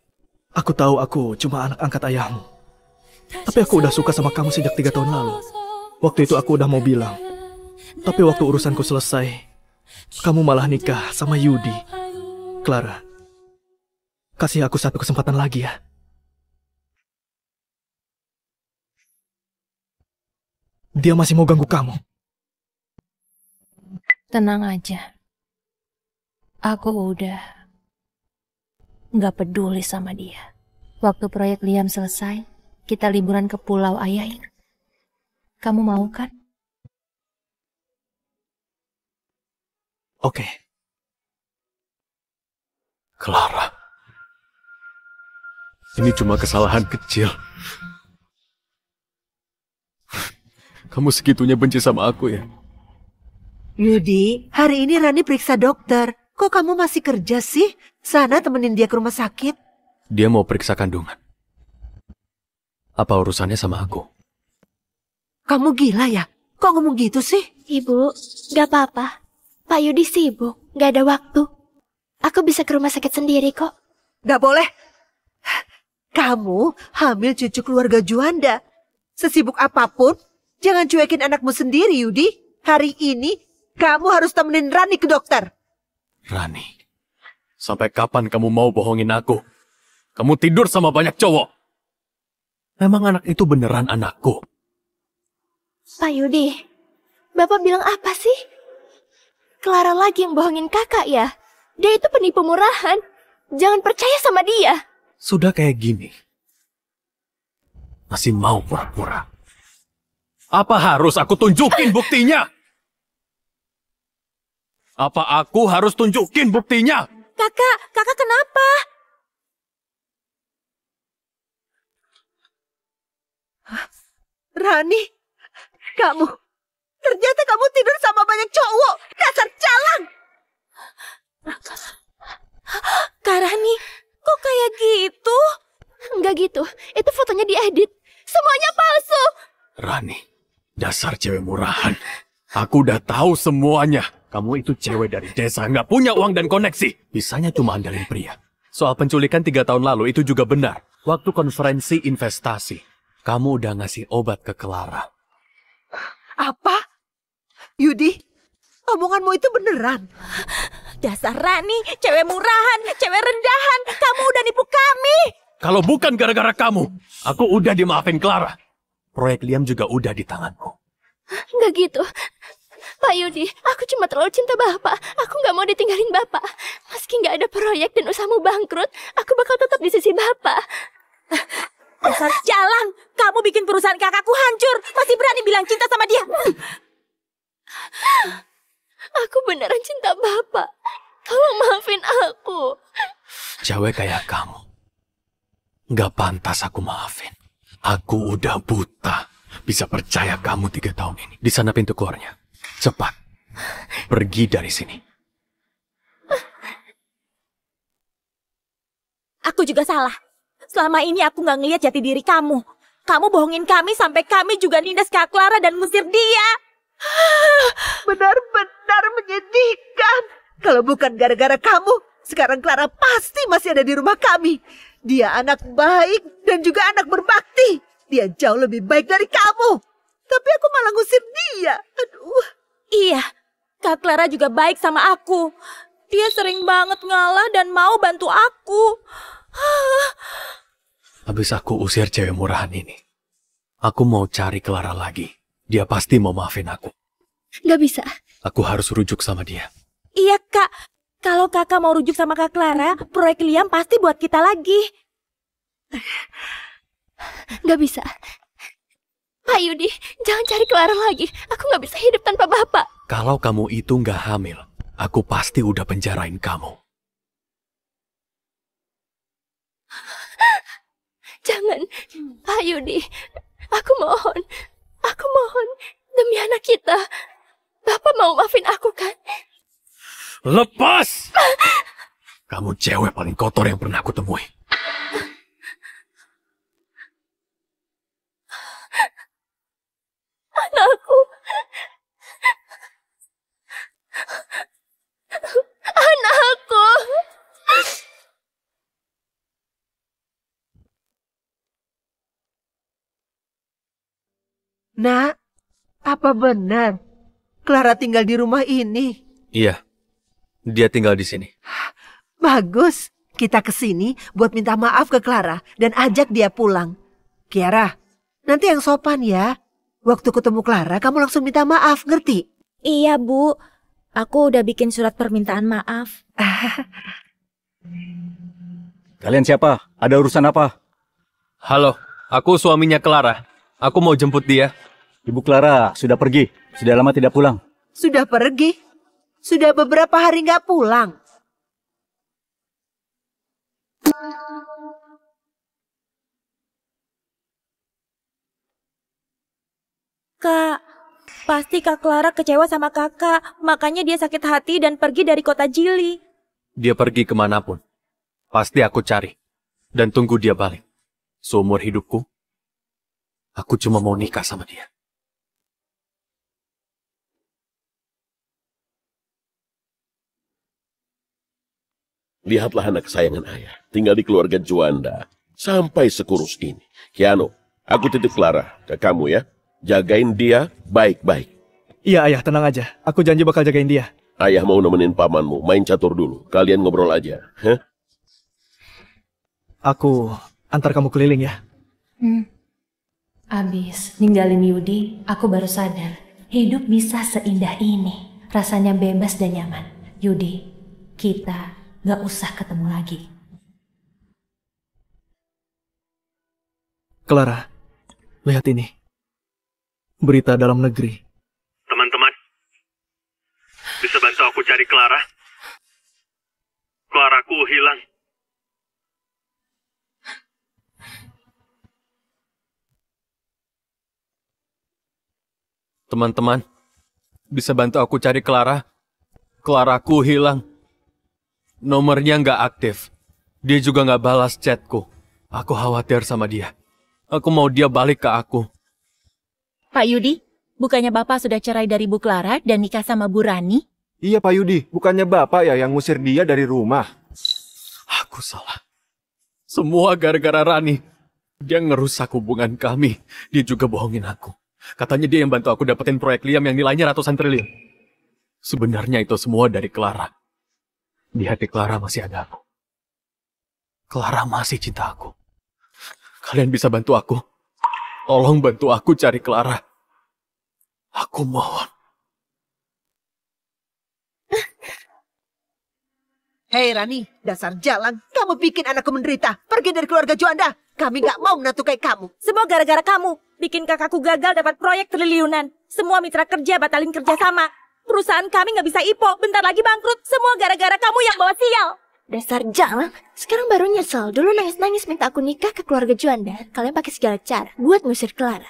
aku tahu aku cuma anak angkat ayahmu. Tapi aku udah suka sama kamu sejak 3 tahun lalu. Waktu itu aku udah mau bilang. Tapi waktu urusanku selesai, kamu malah nikah sama Yudi. Clara, kasih aku satu kesempatan lagi ya. Dia masih mau ganggu kamu. Tenang aja. Aku udah nggak peduli sama dia. Waktu proyek Liam selesai, kita liburan ke pulau ayah. Kamu mau kan? Oke. Clara. Ini cuma kesalahan kecil. Kamu segitunya benci sama aku ya? Yudi, hari ini Rani periksa dokter. Kok kamu masih kerja sih? Sana temenin dia ke rumah sakit. Dia mau periksa kandungan. Apa urusannya sama aku? Kamu gila ya? Kok ngomong gitu sih? Ibu, gak apa-apa. Pak Yudi sibuk, gak ada waktu. Aku bisa ke rumah sakit sendiri kok. Gak boleh. Kamu hamil cucu keluarga Juanda. Sesibuk apapun, jangan cuekin anakmu sendiri, Yudi. Hari ini, kamu harus temenin Rani ke dokter. Rani, sampai kapan kamu mau bohongin aku? Kamu tidur sama banyak cowok. Memang anak itu beneran anakku? Pak Yudi, Bapak bilang apa sih? Clara lagi yang bohongin kakak ya? Dia itu penipu murahan. Jangan percaya sama dia. Sudah kayak gini. Masih mau pura-pura. Apa harus aku tunjukin buktinya? Apa aku harus tunjukin buktinya? Kakak kenapa? Rani, ternyata kamu tidur sama banyak cowok. Dasar jalan. Kak Rani, kok kayak gitu? Enggak gitu, itu fotonya diedit. Semuanya palsu. Rani, dasar cewek murahan. Aku udah tahu semuanya. Kamu itu cewek dari desa, nggak punya uang dan koneksi. Bisanya cuma andalin pria. Soal penculikan 3 tahun lalu itu juga benar. Waktu konferensi investasi, kamu udah ngasih obat ke Clara. Apa? Yudi, omonganmu itu beneran? Dasar Rani, cewek murahan, cewek rendahan. Kamu udah nipu kami. Kalau bukan gara-gara kamu, aku udah dimaafin Clara. Proyek Liam juga udah di tanganmu. Enggak gitu. Pak Yudi, aku cuma terlalu cinta Bapak. Aku nggak mau ditinggalin Bapak. Meski nggak ada proyek dan usahamu bangkrut, aku bakal tetap di sisi Bapak. Dasar jalan, kamu bikin perusahaan kakakku hancur. Masih berani bilang cinta sama dia. Aku beneran cinta Bapak. Tolong maafin aku. Cewek kayak kamu, nggak pantas aku maafin. Aku udah buta. Bisa percaya kamu 3 tahun ini. Di sana pintu keluarnya. Cepat. Pergi dari sini. Aku juga salah. Selama ini aku nggak ngelihat jati diri kamu. Kamu bohongin kami sampai kami juga nindas Kak Clara dan ngusir dia. Benar-benar menyedihkan. Kalau bukan gara-gara kamu, sekarang Clara pasti masih ada di rumah kami. Dia anak baik dan juga anak berbakti. Dia jauh lebih baik dari kamu. Tapi aku malah ngusir dia. Aduh. Iya, Kak Clara juga baik sama aku. Dia sering banget ngalah dan mau bantu aku. Habis aku usir cewek murahan ini, aku mau cari Clara lagi. Dia pasti mau maafin aku. Gak bisa. Aku harus rujuk sama dia. Iya, Kak. Kalau kakak mau rujuk sama Kak Clara, proyek Liam pasti buat kita lagi. Gak bisa. Pak Yudi, jangan cari Clara lagi. Aku gak bisa hidup tanpa Bapak. Kalau kamu itu nggak hamil, aku pasti udah penjarain kamu. Jangan, Pak Yudi. Aku mohon. Aku mohon. Demi anak kita. Bapak mau maafin aku kan? Lepas! Kamu cewek paling kotor yang pernah aku temui. Anakku. Anakku. Nak, apa benar Clara tinggal di rumah ini? Iya, dia tinggal di sini. Bagus, kita kesini buat minta maaf ke Clara dan ajak dia pulang. Kiara, nanti yang sopan ya. Waktu ketemu Clara, kamu langsung minta maaf, ngerti? Iya, Bu. Aku udah bikin surat permintaan maaf. Kalian siapa? Ada urusan apa? Halo, aku suaminya Clara. Aku mau jemput dia. Ibu Clara sudah pergi. Sudah lama tidak pulang. Sudah pergi? Sudah beberapa hari nggak pulang. Kak, pasti Kak Clara kecewa sama kakak. Makanya dia sakit hati dan pergi dari kota Jili. Dia pergi kemanapun. Pasti aku cari. Dan tunggu dia balik. Seumur hidupku, aku cuma mau nikah sama dia. Lihatlah anak kesayangan ayah, tinggal di keluarga Juanda. Sampai sekurus ini. Kiano, aku titip Clara ke kamu ya. Jagain dia baik-baik. Iya ayah, tenang aja. Aku janji bakal jagain dia. Ayah mau nemenin pamanmu, main catur dulu. Kalian ngobrol aja. Hah? Aku antar kamu keliling ya. Abis ninggalin Yudi, aku baru sadar. Hidup bisa seindah ini. Rasanya bebas dan nyaman. Yudi, kita gak usah ketemu lagi. Clara, lihat ini. Berita dalam negeri. Teman-teman, bisa bantu aku cari Clara? Claraku hilang. Teman-teman, bisa bantu aku cari Clara? Claraku hilang. Nomornya nggak aktif. Dia juga nggak balas chatku. Aku khawatir sama dia. Aku mau dia balik ke aku. Pak Yudi, bukannya Bapak sudah cerai dari Bu Clara dan nikah sama Bu Rani? Iya Pak Yudi, bukannya Bapak ya yang ngusir dia dari rumah? Aku salah. Semua gara-gara Rani. Dia ngerusak hubungan kami. Dia juga bohongin aku. Katanya dia yang bantu aku dapetin proyek Liam yang nilainya ratusan triliun. Sebenarnya itu semua dari Clara. Di hati Clara masih ada aku. Clara masih cinta aku. Kalian bisa bantu aku? Tolong bantu aku cari Clara. Aku mohon. Hei Rani, dasar jalan. Kamu bikin anakku menderita. Pergi dari keluarga Juanda. Kami gak mau menantu kayak kamu. Semua gara-gara kamu. Bikin kakakku gagal dapat proyek triliunan. Semua mitra kerja batalin kerjasama. Perusahaan kami gak bisa IPO. Bentar lagi bangkrut. Semua gara-gara kamu yang bawa sial. Dasar jalan, sekarang baru nyesel. Dulu nangis-nangis minta aku nikah ke keluarga Juanda. Kalian pakai segala cara buat ngusir Clara.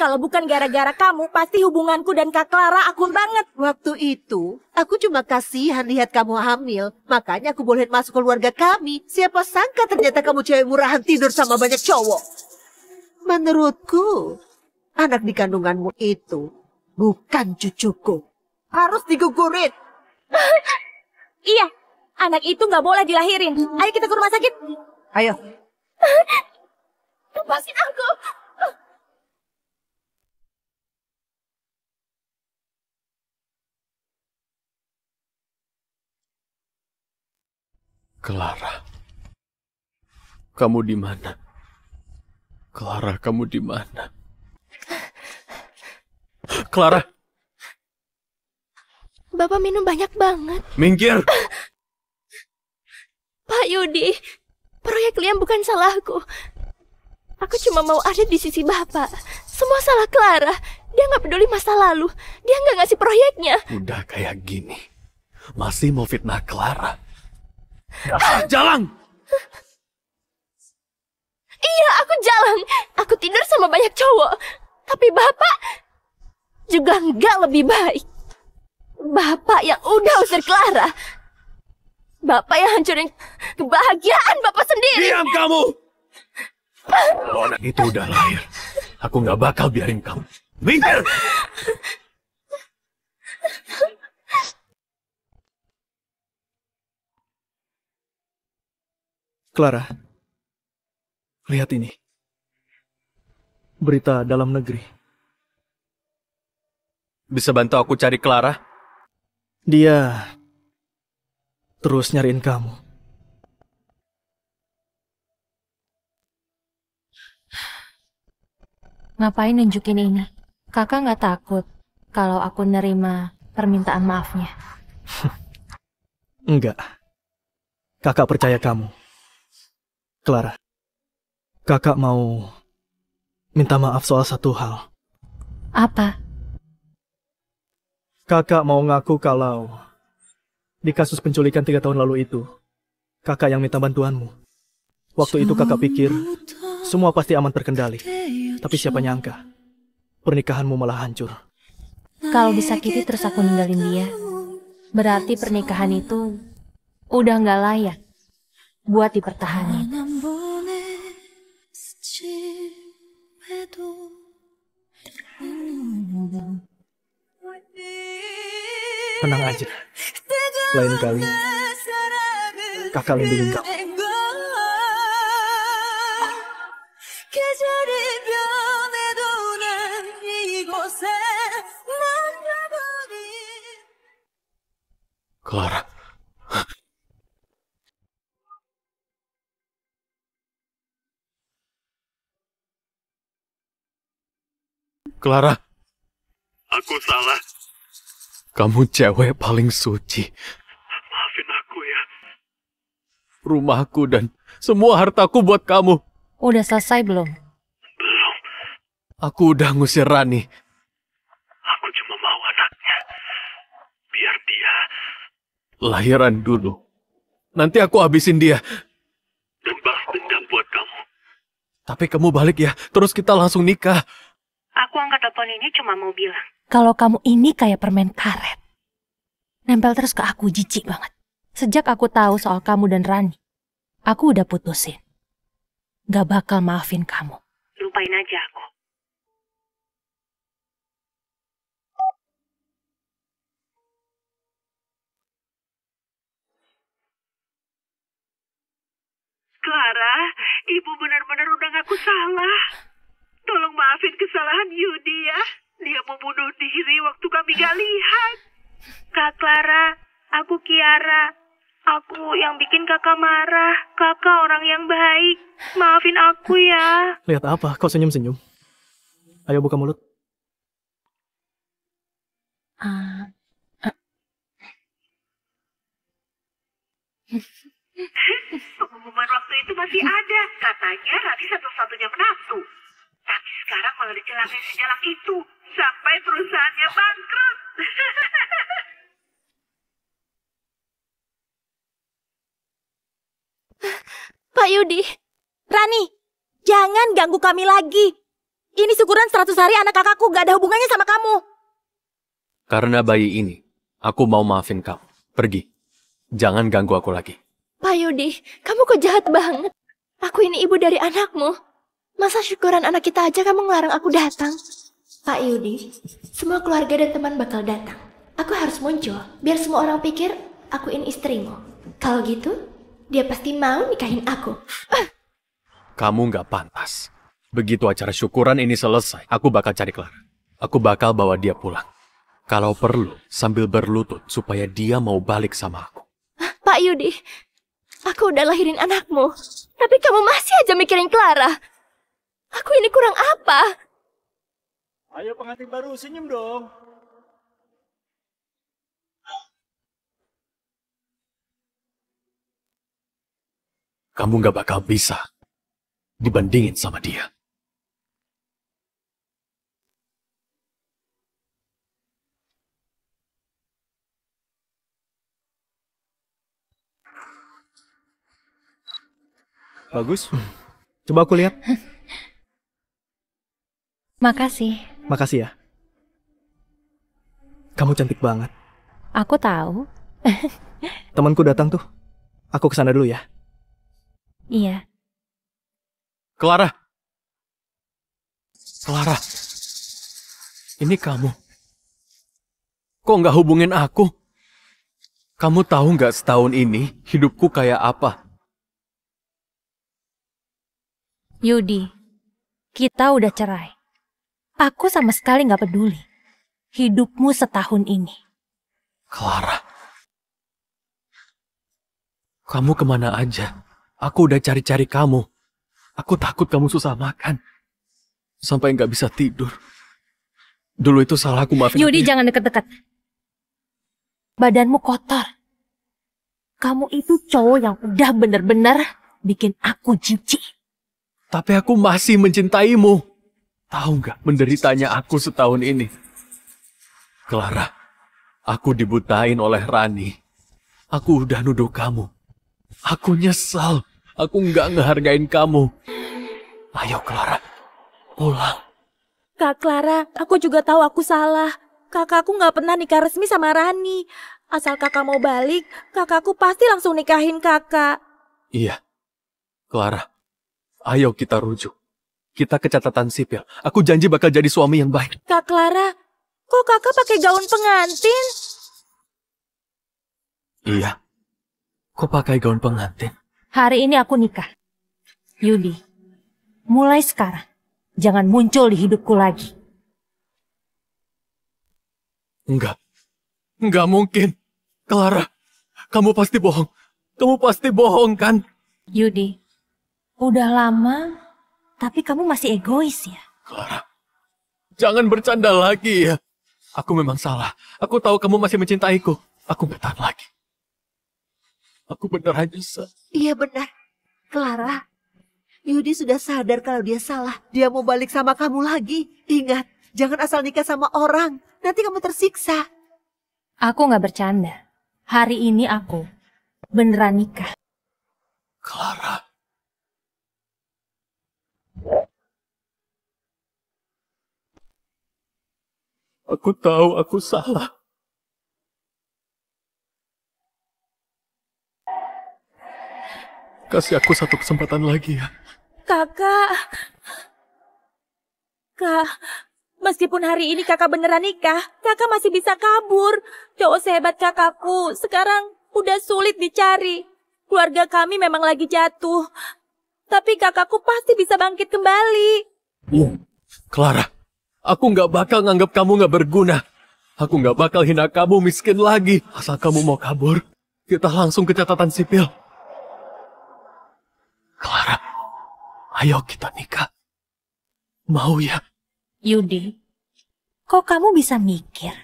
Kalau bukan gara-gara kamu, pasti hubunganku dan Kak Clara akur banget. Waktu itu, aku cuma kasihan lihat kamu hamil. Makanya aku bolehin masuk keluarga kami. Siapa sangka ternyata kamu cewek murahan tidur sama banyak cowok. Menurutku, anak di kandunganmu itu bukan cucuku. Harus digugurin. Iya, anak itu nggak boleh dilahirin. Ayo kita ke rumah sakit. Ayo. Lepasin aku. Clara. Kamu di mana? Clara, kamu di mana? Clara. Bapak minum banyak banget. Minggir. Pak Yudi, proyek Liam bukan salahku. Aku cuma mau ada di sisi Bapak. Semua salah Clara. Dia nggak peduli masa lalu. Dia nggak ngasih proyeknya. Udah kayak gini, masih mau fitnah Clara? Dasar jalan! Iya, aku jalan. Aku tidur sama banyak cowok. Tapi Bapak juga nggak lebih baik. Bapak yang udah usir Clara. Bapak yang hancurin kebahagiaan Bapak sendiri. Diam kamu! Kalau anak itu udah lahir, aku nggak bakal biarin kamu. Minggir! Clara, lihat ini. Berita dalam negeri. Bisa bantu aku cari Clara? Dia terus nyariin kamu. Ngapain nunjukin ini? Kakak nggak takut kalau aku nerima permintaan maafnya? Enggak. Kakak percaya kamu. Clara, kakak mau minta maaf soal satu hal. Apa? Kakak mau ngaku kalau di kasus penculikan 3 tahun lalu itu, kakak yang minta bantuanmu. Waktu itu kakak pikir semua pasti aman terkendali. Tapi siapa nyangka, pernikahanmu malah hancur. Kalau disakiti terus aku ninggalin dia, berarti pernikahan itu udah nggak layak buat dipertahankan. Tenang aja. Lain kali, kakak lindungin kamu. Clara. Clara. Aku salah. Kamu cewek paling suci. Maafin aku ya. Rumahku dan semua hartaku buat kamu. Udah selesai belum? Belum. Aku udah ngusir Rani. Aku cuma mau anaknya. Biar dia Lahiran dulu. Nanti aku habisin dia. dan balas dendam buat kamu. Tapi kamu balik ya, terus kita langsung nikah. Aku angkat telepon ini cuma mau bilang. Kalau kamu ini kayak permen karet. Nempel terus ke aku, jijik banget. Sejak aku tahu soal kamu dan Rani, aku udah putusin. Gak bakal maafin kamu. Lupain aja aku. Clara, ibu benar-benar udah ngaku salah. Tolong maafin kesalahan Yudi ya. Dia mau bunuh diri waktu kami gak lihat. Kak Clara, aku Kiara. Aku yang bikin kakak marah. Kakak orang yang baik. Maafin aku ya. Lihat apa? Kau senyum-senyum. Ayo buka mulut. Pengumuman waktu itu masih ada. Katanya Rani satu-satunya menantu. Tapi sekarang malah dicelakai sejalak itu. Sampai perusahaannya bangkrut. Pak Yudi, Rani, jangan ganggu kami lagi. Ini syukuran 100 hari anak kakakku, gak ada hubungannya sama kamu. Karena bayi ini, aku mau maafin kamu. Pergi. Jangan ganggu aku lagi. Pak Yudi, kamu kok jahat banget. Aku ini ibu dari anakmu. Masa syukuran anak kita aja kamu ngelarang aku datang? Pak Yudi, semua keluarga dan teman bakal datang. Aku harus muncul, biar semua orang pikir aku ini istrimu. Kalau gitu, dia pasti mau nikahin aku. Kamu nggak pantas. Begitu acara syukuran ini selesai, aku bakal cari Clara. Aku bakal bawa dia pulang. Kalau perlu, sambil berlutut supaya dia mau balik sama aku. Pak Yudi, aku udah lahirin anakmu. Tapi kamu masih aja mikirin Clara. Aku ini kurang apa? Ayo pengantin baru, senyum dong. Kamu nggak bakal bisa dibandingin sama dia. Bagus. Coba aku lihat. Makasih. Makasih ya. Kamu cantik banget. Aku tahu. Temanku datang tuh. Aku kesana dulu ya. Iya. Clara. Clara. Ini kamu. Kok nggak hubungin aku? Kamu tahu nggak setahun ini hidupku kayak apa? Yudi, kita udah cerai. Aku sama sekali gak peduli. Hidupmu setahun ini. Clara. Kamu kemana aja? Aku udah cari-cari kamu. Aku takut kamu susah makan. Sampai gak bisa tidur. Dulu itu salah aku, maafin Yudi, aku. jangan deket-deket. Badanmu kotor. Kamu itu cowok yang udah bener-bener bikin aku jijik. Tapi aku masih mencintaimu. Tahu nggak menderitanya aku setahun ini? Clara, aku dibutain oleh Rani. Aku udah nuduh kamu. Aku nyesal. Aku nggak ngehargain kamu. Ayo Clara, pulang. Kak Clara, aku juga tahu aku salah. Kakakku nggak pernah nikah resmi sama Rani. Asal kakak mau balik, kakakku pasti langsung nikahin kakak. Iya, Clara. Ayo kita rujuk. Kita ke catatan sipil. Aku janji bakal jadi suami yang baik. Kak Clara, kok kakak pakai gaun pengantin? Iya. Kok pakai gaun pengantin? Hari ini aku nikah. Yudi, mulai sekarang, jangan muncul di hidupku lagi. Enggak. Enggak mungkin. Clara, kamu pasti bohong. Kamu pasti bohong kan? Yudi, udah lama, tapi kamu masih egois ya? Clara, jangan bercanda lagi ya. Aku memang salah. Aku tahu kamu masih mencintaiku. Aku gak tahan lagi. Aku beneran nyesel. Iya benar. Clara, Yudi Yudi sudah sadar kalau dia salah. Dia mau balik sama kamu lagi. Ingat, jangan asal nikah sama orang. Nanti kamu tersiksa. Aku nggak bercanda. Hari ini aku beneran nikah. Clara. Aku tahu aku salah. Kasih aku satu kesempatan lagi ya. Kakak. Kak, meskipun hari ini kakak beneran nikah, kakak masih bisa kabur. Cowok sehebat kakakku sekarang udah sulit dicari. Keluarga kami memang lagi jatuh. Tapi kakakku pasti bisa bangkit kembali. Clara, aku nggak bakal nganggap kamu nggak berguna. Aku nggak bakal hina kamu miskin lagi. Asal kamu mau kabur, kita langsung ke catatan sipil. Clara, ayo kita nikah. Mau ya? Yudi, kok kamu bisa mikir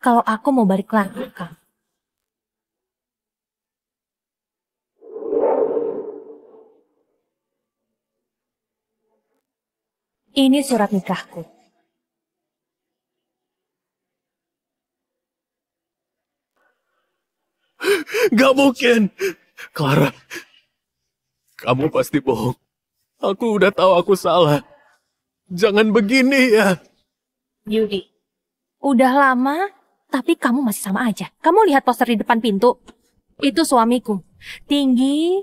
kalau aku mau balik lagi ke kamu? Ini surat nikahku. Gak mungkin. Clara, kamu pasti bohong. Aku udah tahu aku salah. Jangan begini ya. Yudi, udah lama, tapi kamu masih sama aja. Kamu lihat poster di depan pintu? Itu suamiku. Tinggi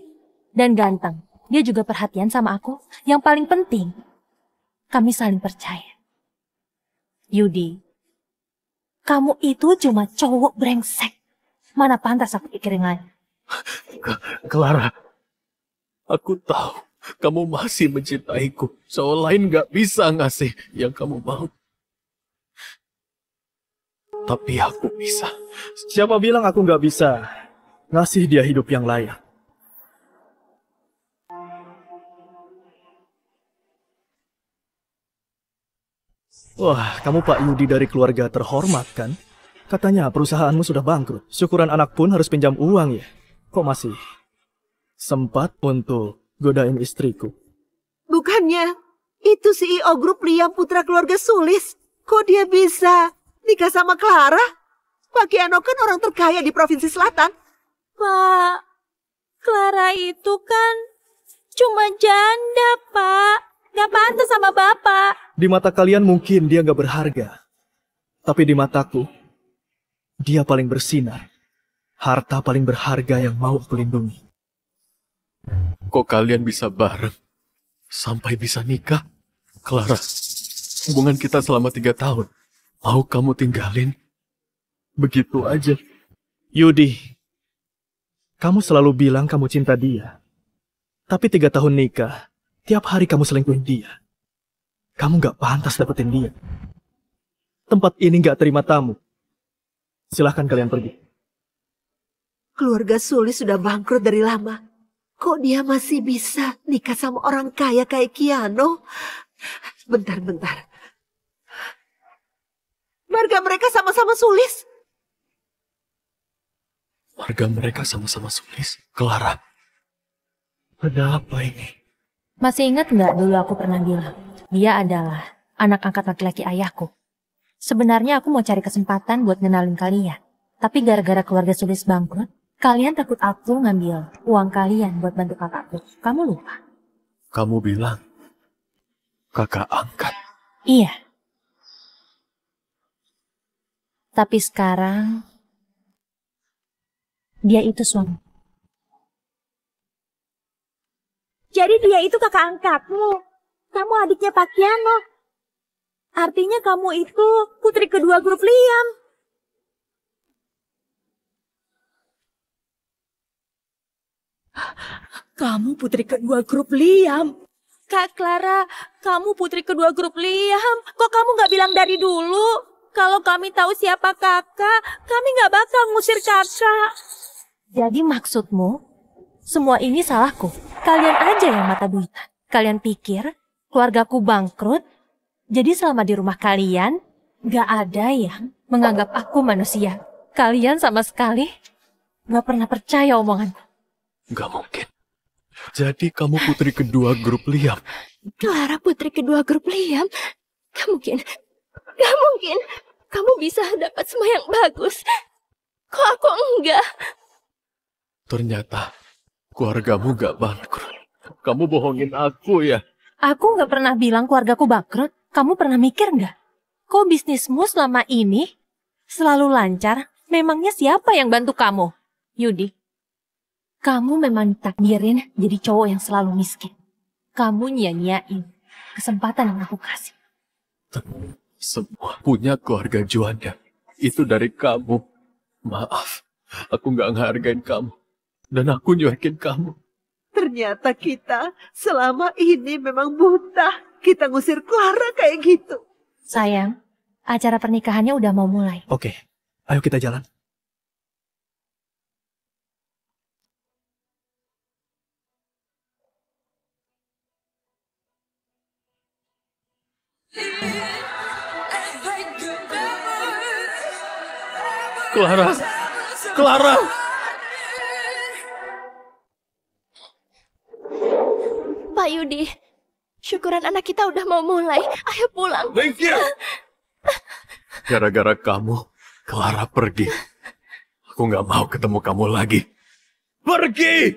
dan ganteng. Dia juga perhatian sama aku. Yang paling penting, kami saling percaya. Yudi, kamu itu cuma cowok brengsek. Mana pantas aku pikirin lagi. Clara, aku tahu kamu masih mencintaiku. Cowok lain gak bisa ngasih yang kamu mau. Tapi aku bisa. Siapa bilang aku nggak bisa ngasih dia hidup yang layak? Wah, kamu Pak Yudi dari keluarga terhormat kan? Katanya perusahaanmu sudah bangkrut. Syukuran anak pun harus pinjam uang ya. Kok masih sempat untuk godain istriku? Bukannya itu CEO grup Liam putra keluarga Sulis. Kok dia bisa nikah sama Clara? Pak Kiano kan orang terkaya di Provinsi Selatan. Pak, Clara itu kan cuma janda, Pak. Gak pantas sama Bapak. Di mata kalian mungkin dia nggak berharga. Tapi di mataku, dia paling bersinar. Harta paling berharga yang mau aku lindungi. Kok kalian bisa bareng? Sampai bisa nikah? Clara, hubungan kita selama 3 tahun. Mau kamu tinggalin? Begitu aja. Yudi, kamu selalu bilang kamu cinta dia. Tapi 3 tahun nikah, tiap hari kamu selingkuhin dia. Kamu gak pantas dapetin dia. Tempat ini gak terima tamu. Silahkan kalian pergi. Keluarga Sulis sudah bangkrut dari lama. Kok dia masih bisa nikah sama orang kaya kayak Kiano? Bentar. Marga mereka sama-sama Sulis. Marga mereka sama-sama Sulis. Clara, ada apa ini? Masih ingat nggak dulu aku pernah bilang, dia adalah anak angkat laki-laki ayahku. Sebenarnya aku mau cari kesempatan buat ngenalin kalian. Tapi gara-gara keluarga Sulis bangkrut, kalian takut aku ngambil uang kalian buat bantu kakakku. Kamu lupa? Kamu bilang kakak angkat. Iya. Tapi sekarang, dia itu suami. Jadi dia itu kakak angkatmu. Kamu adiknya Pak Kiano. Artinya kamu itu putri kedua grup Liam. Kamu putri kedua grup Liam. Kak Clara, kamu putri kedua grup Liam. Kok kamu gak bilang dari dulu? Kalau kami tahu siapa kakak, kami gak bakal ngusir kakak. Jadi maksudmu, semua ini salahku. Kalian aja yang mata duitan. Kalian pikir keluargaku bangkrut, jadi selama di rumah kalian, gak ada yang menganggap aku manusia. Kalian sama sekali gak pernah percaya omonganku. Gak mungkin. Jadi kamu putri kedua grup Liam. Clara putri kedua grup Liam? Gak mungkin. Gak mungkin. Kamu bisa dapat semua yang bagus. Kok aku enggak? Ternyata keluargamu gak bangkrut. Kamu bohongin aku ya. Aku nggak pernah bilang keluargaku bangkrut. Kamu pernah mikir nggak? Kok bisnismu selama ini selalu lancar? Memangnya siapa yang bantu kamu? Yudi, kamu memang ditakdirin jadi cowok yang selalu miskin. Kamu nyanyain kesempatan yang aku kasih. Semua punya keluarga Juanda. Itu dari kamu. Maaf, aku nggak ngehargain kamu. Dan aku nyuekin kamu. Ternyata kita selama ini memang buta. Kita ngusir Clara kayak gitu. Sayang, acara pernikahannya udah mau mulai. Oke, ayo kita jalan. Clara! Clara! Pak Yudi, syukuran anak kita udah mau mulai. Ayo pulang. Minggir! Gara-gara kamu, Clara pergi. Aku nggak mau ketemu kamu lagi. Pergi!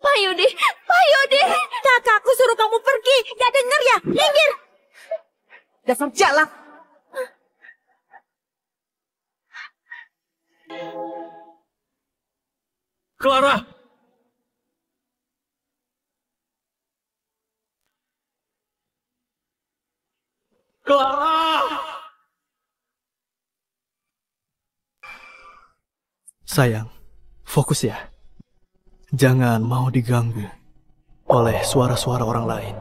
Pak Yudi, Pak Yudi, kakakku suruh kamu pergi. Gak denger ya? Minggir. Dasar jalak. Clara! Clara! Sayang, fokus ya. Jangan mau diganggu oleh suara-suara orang lain.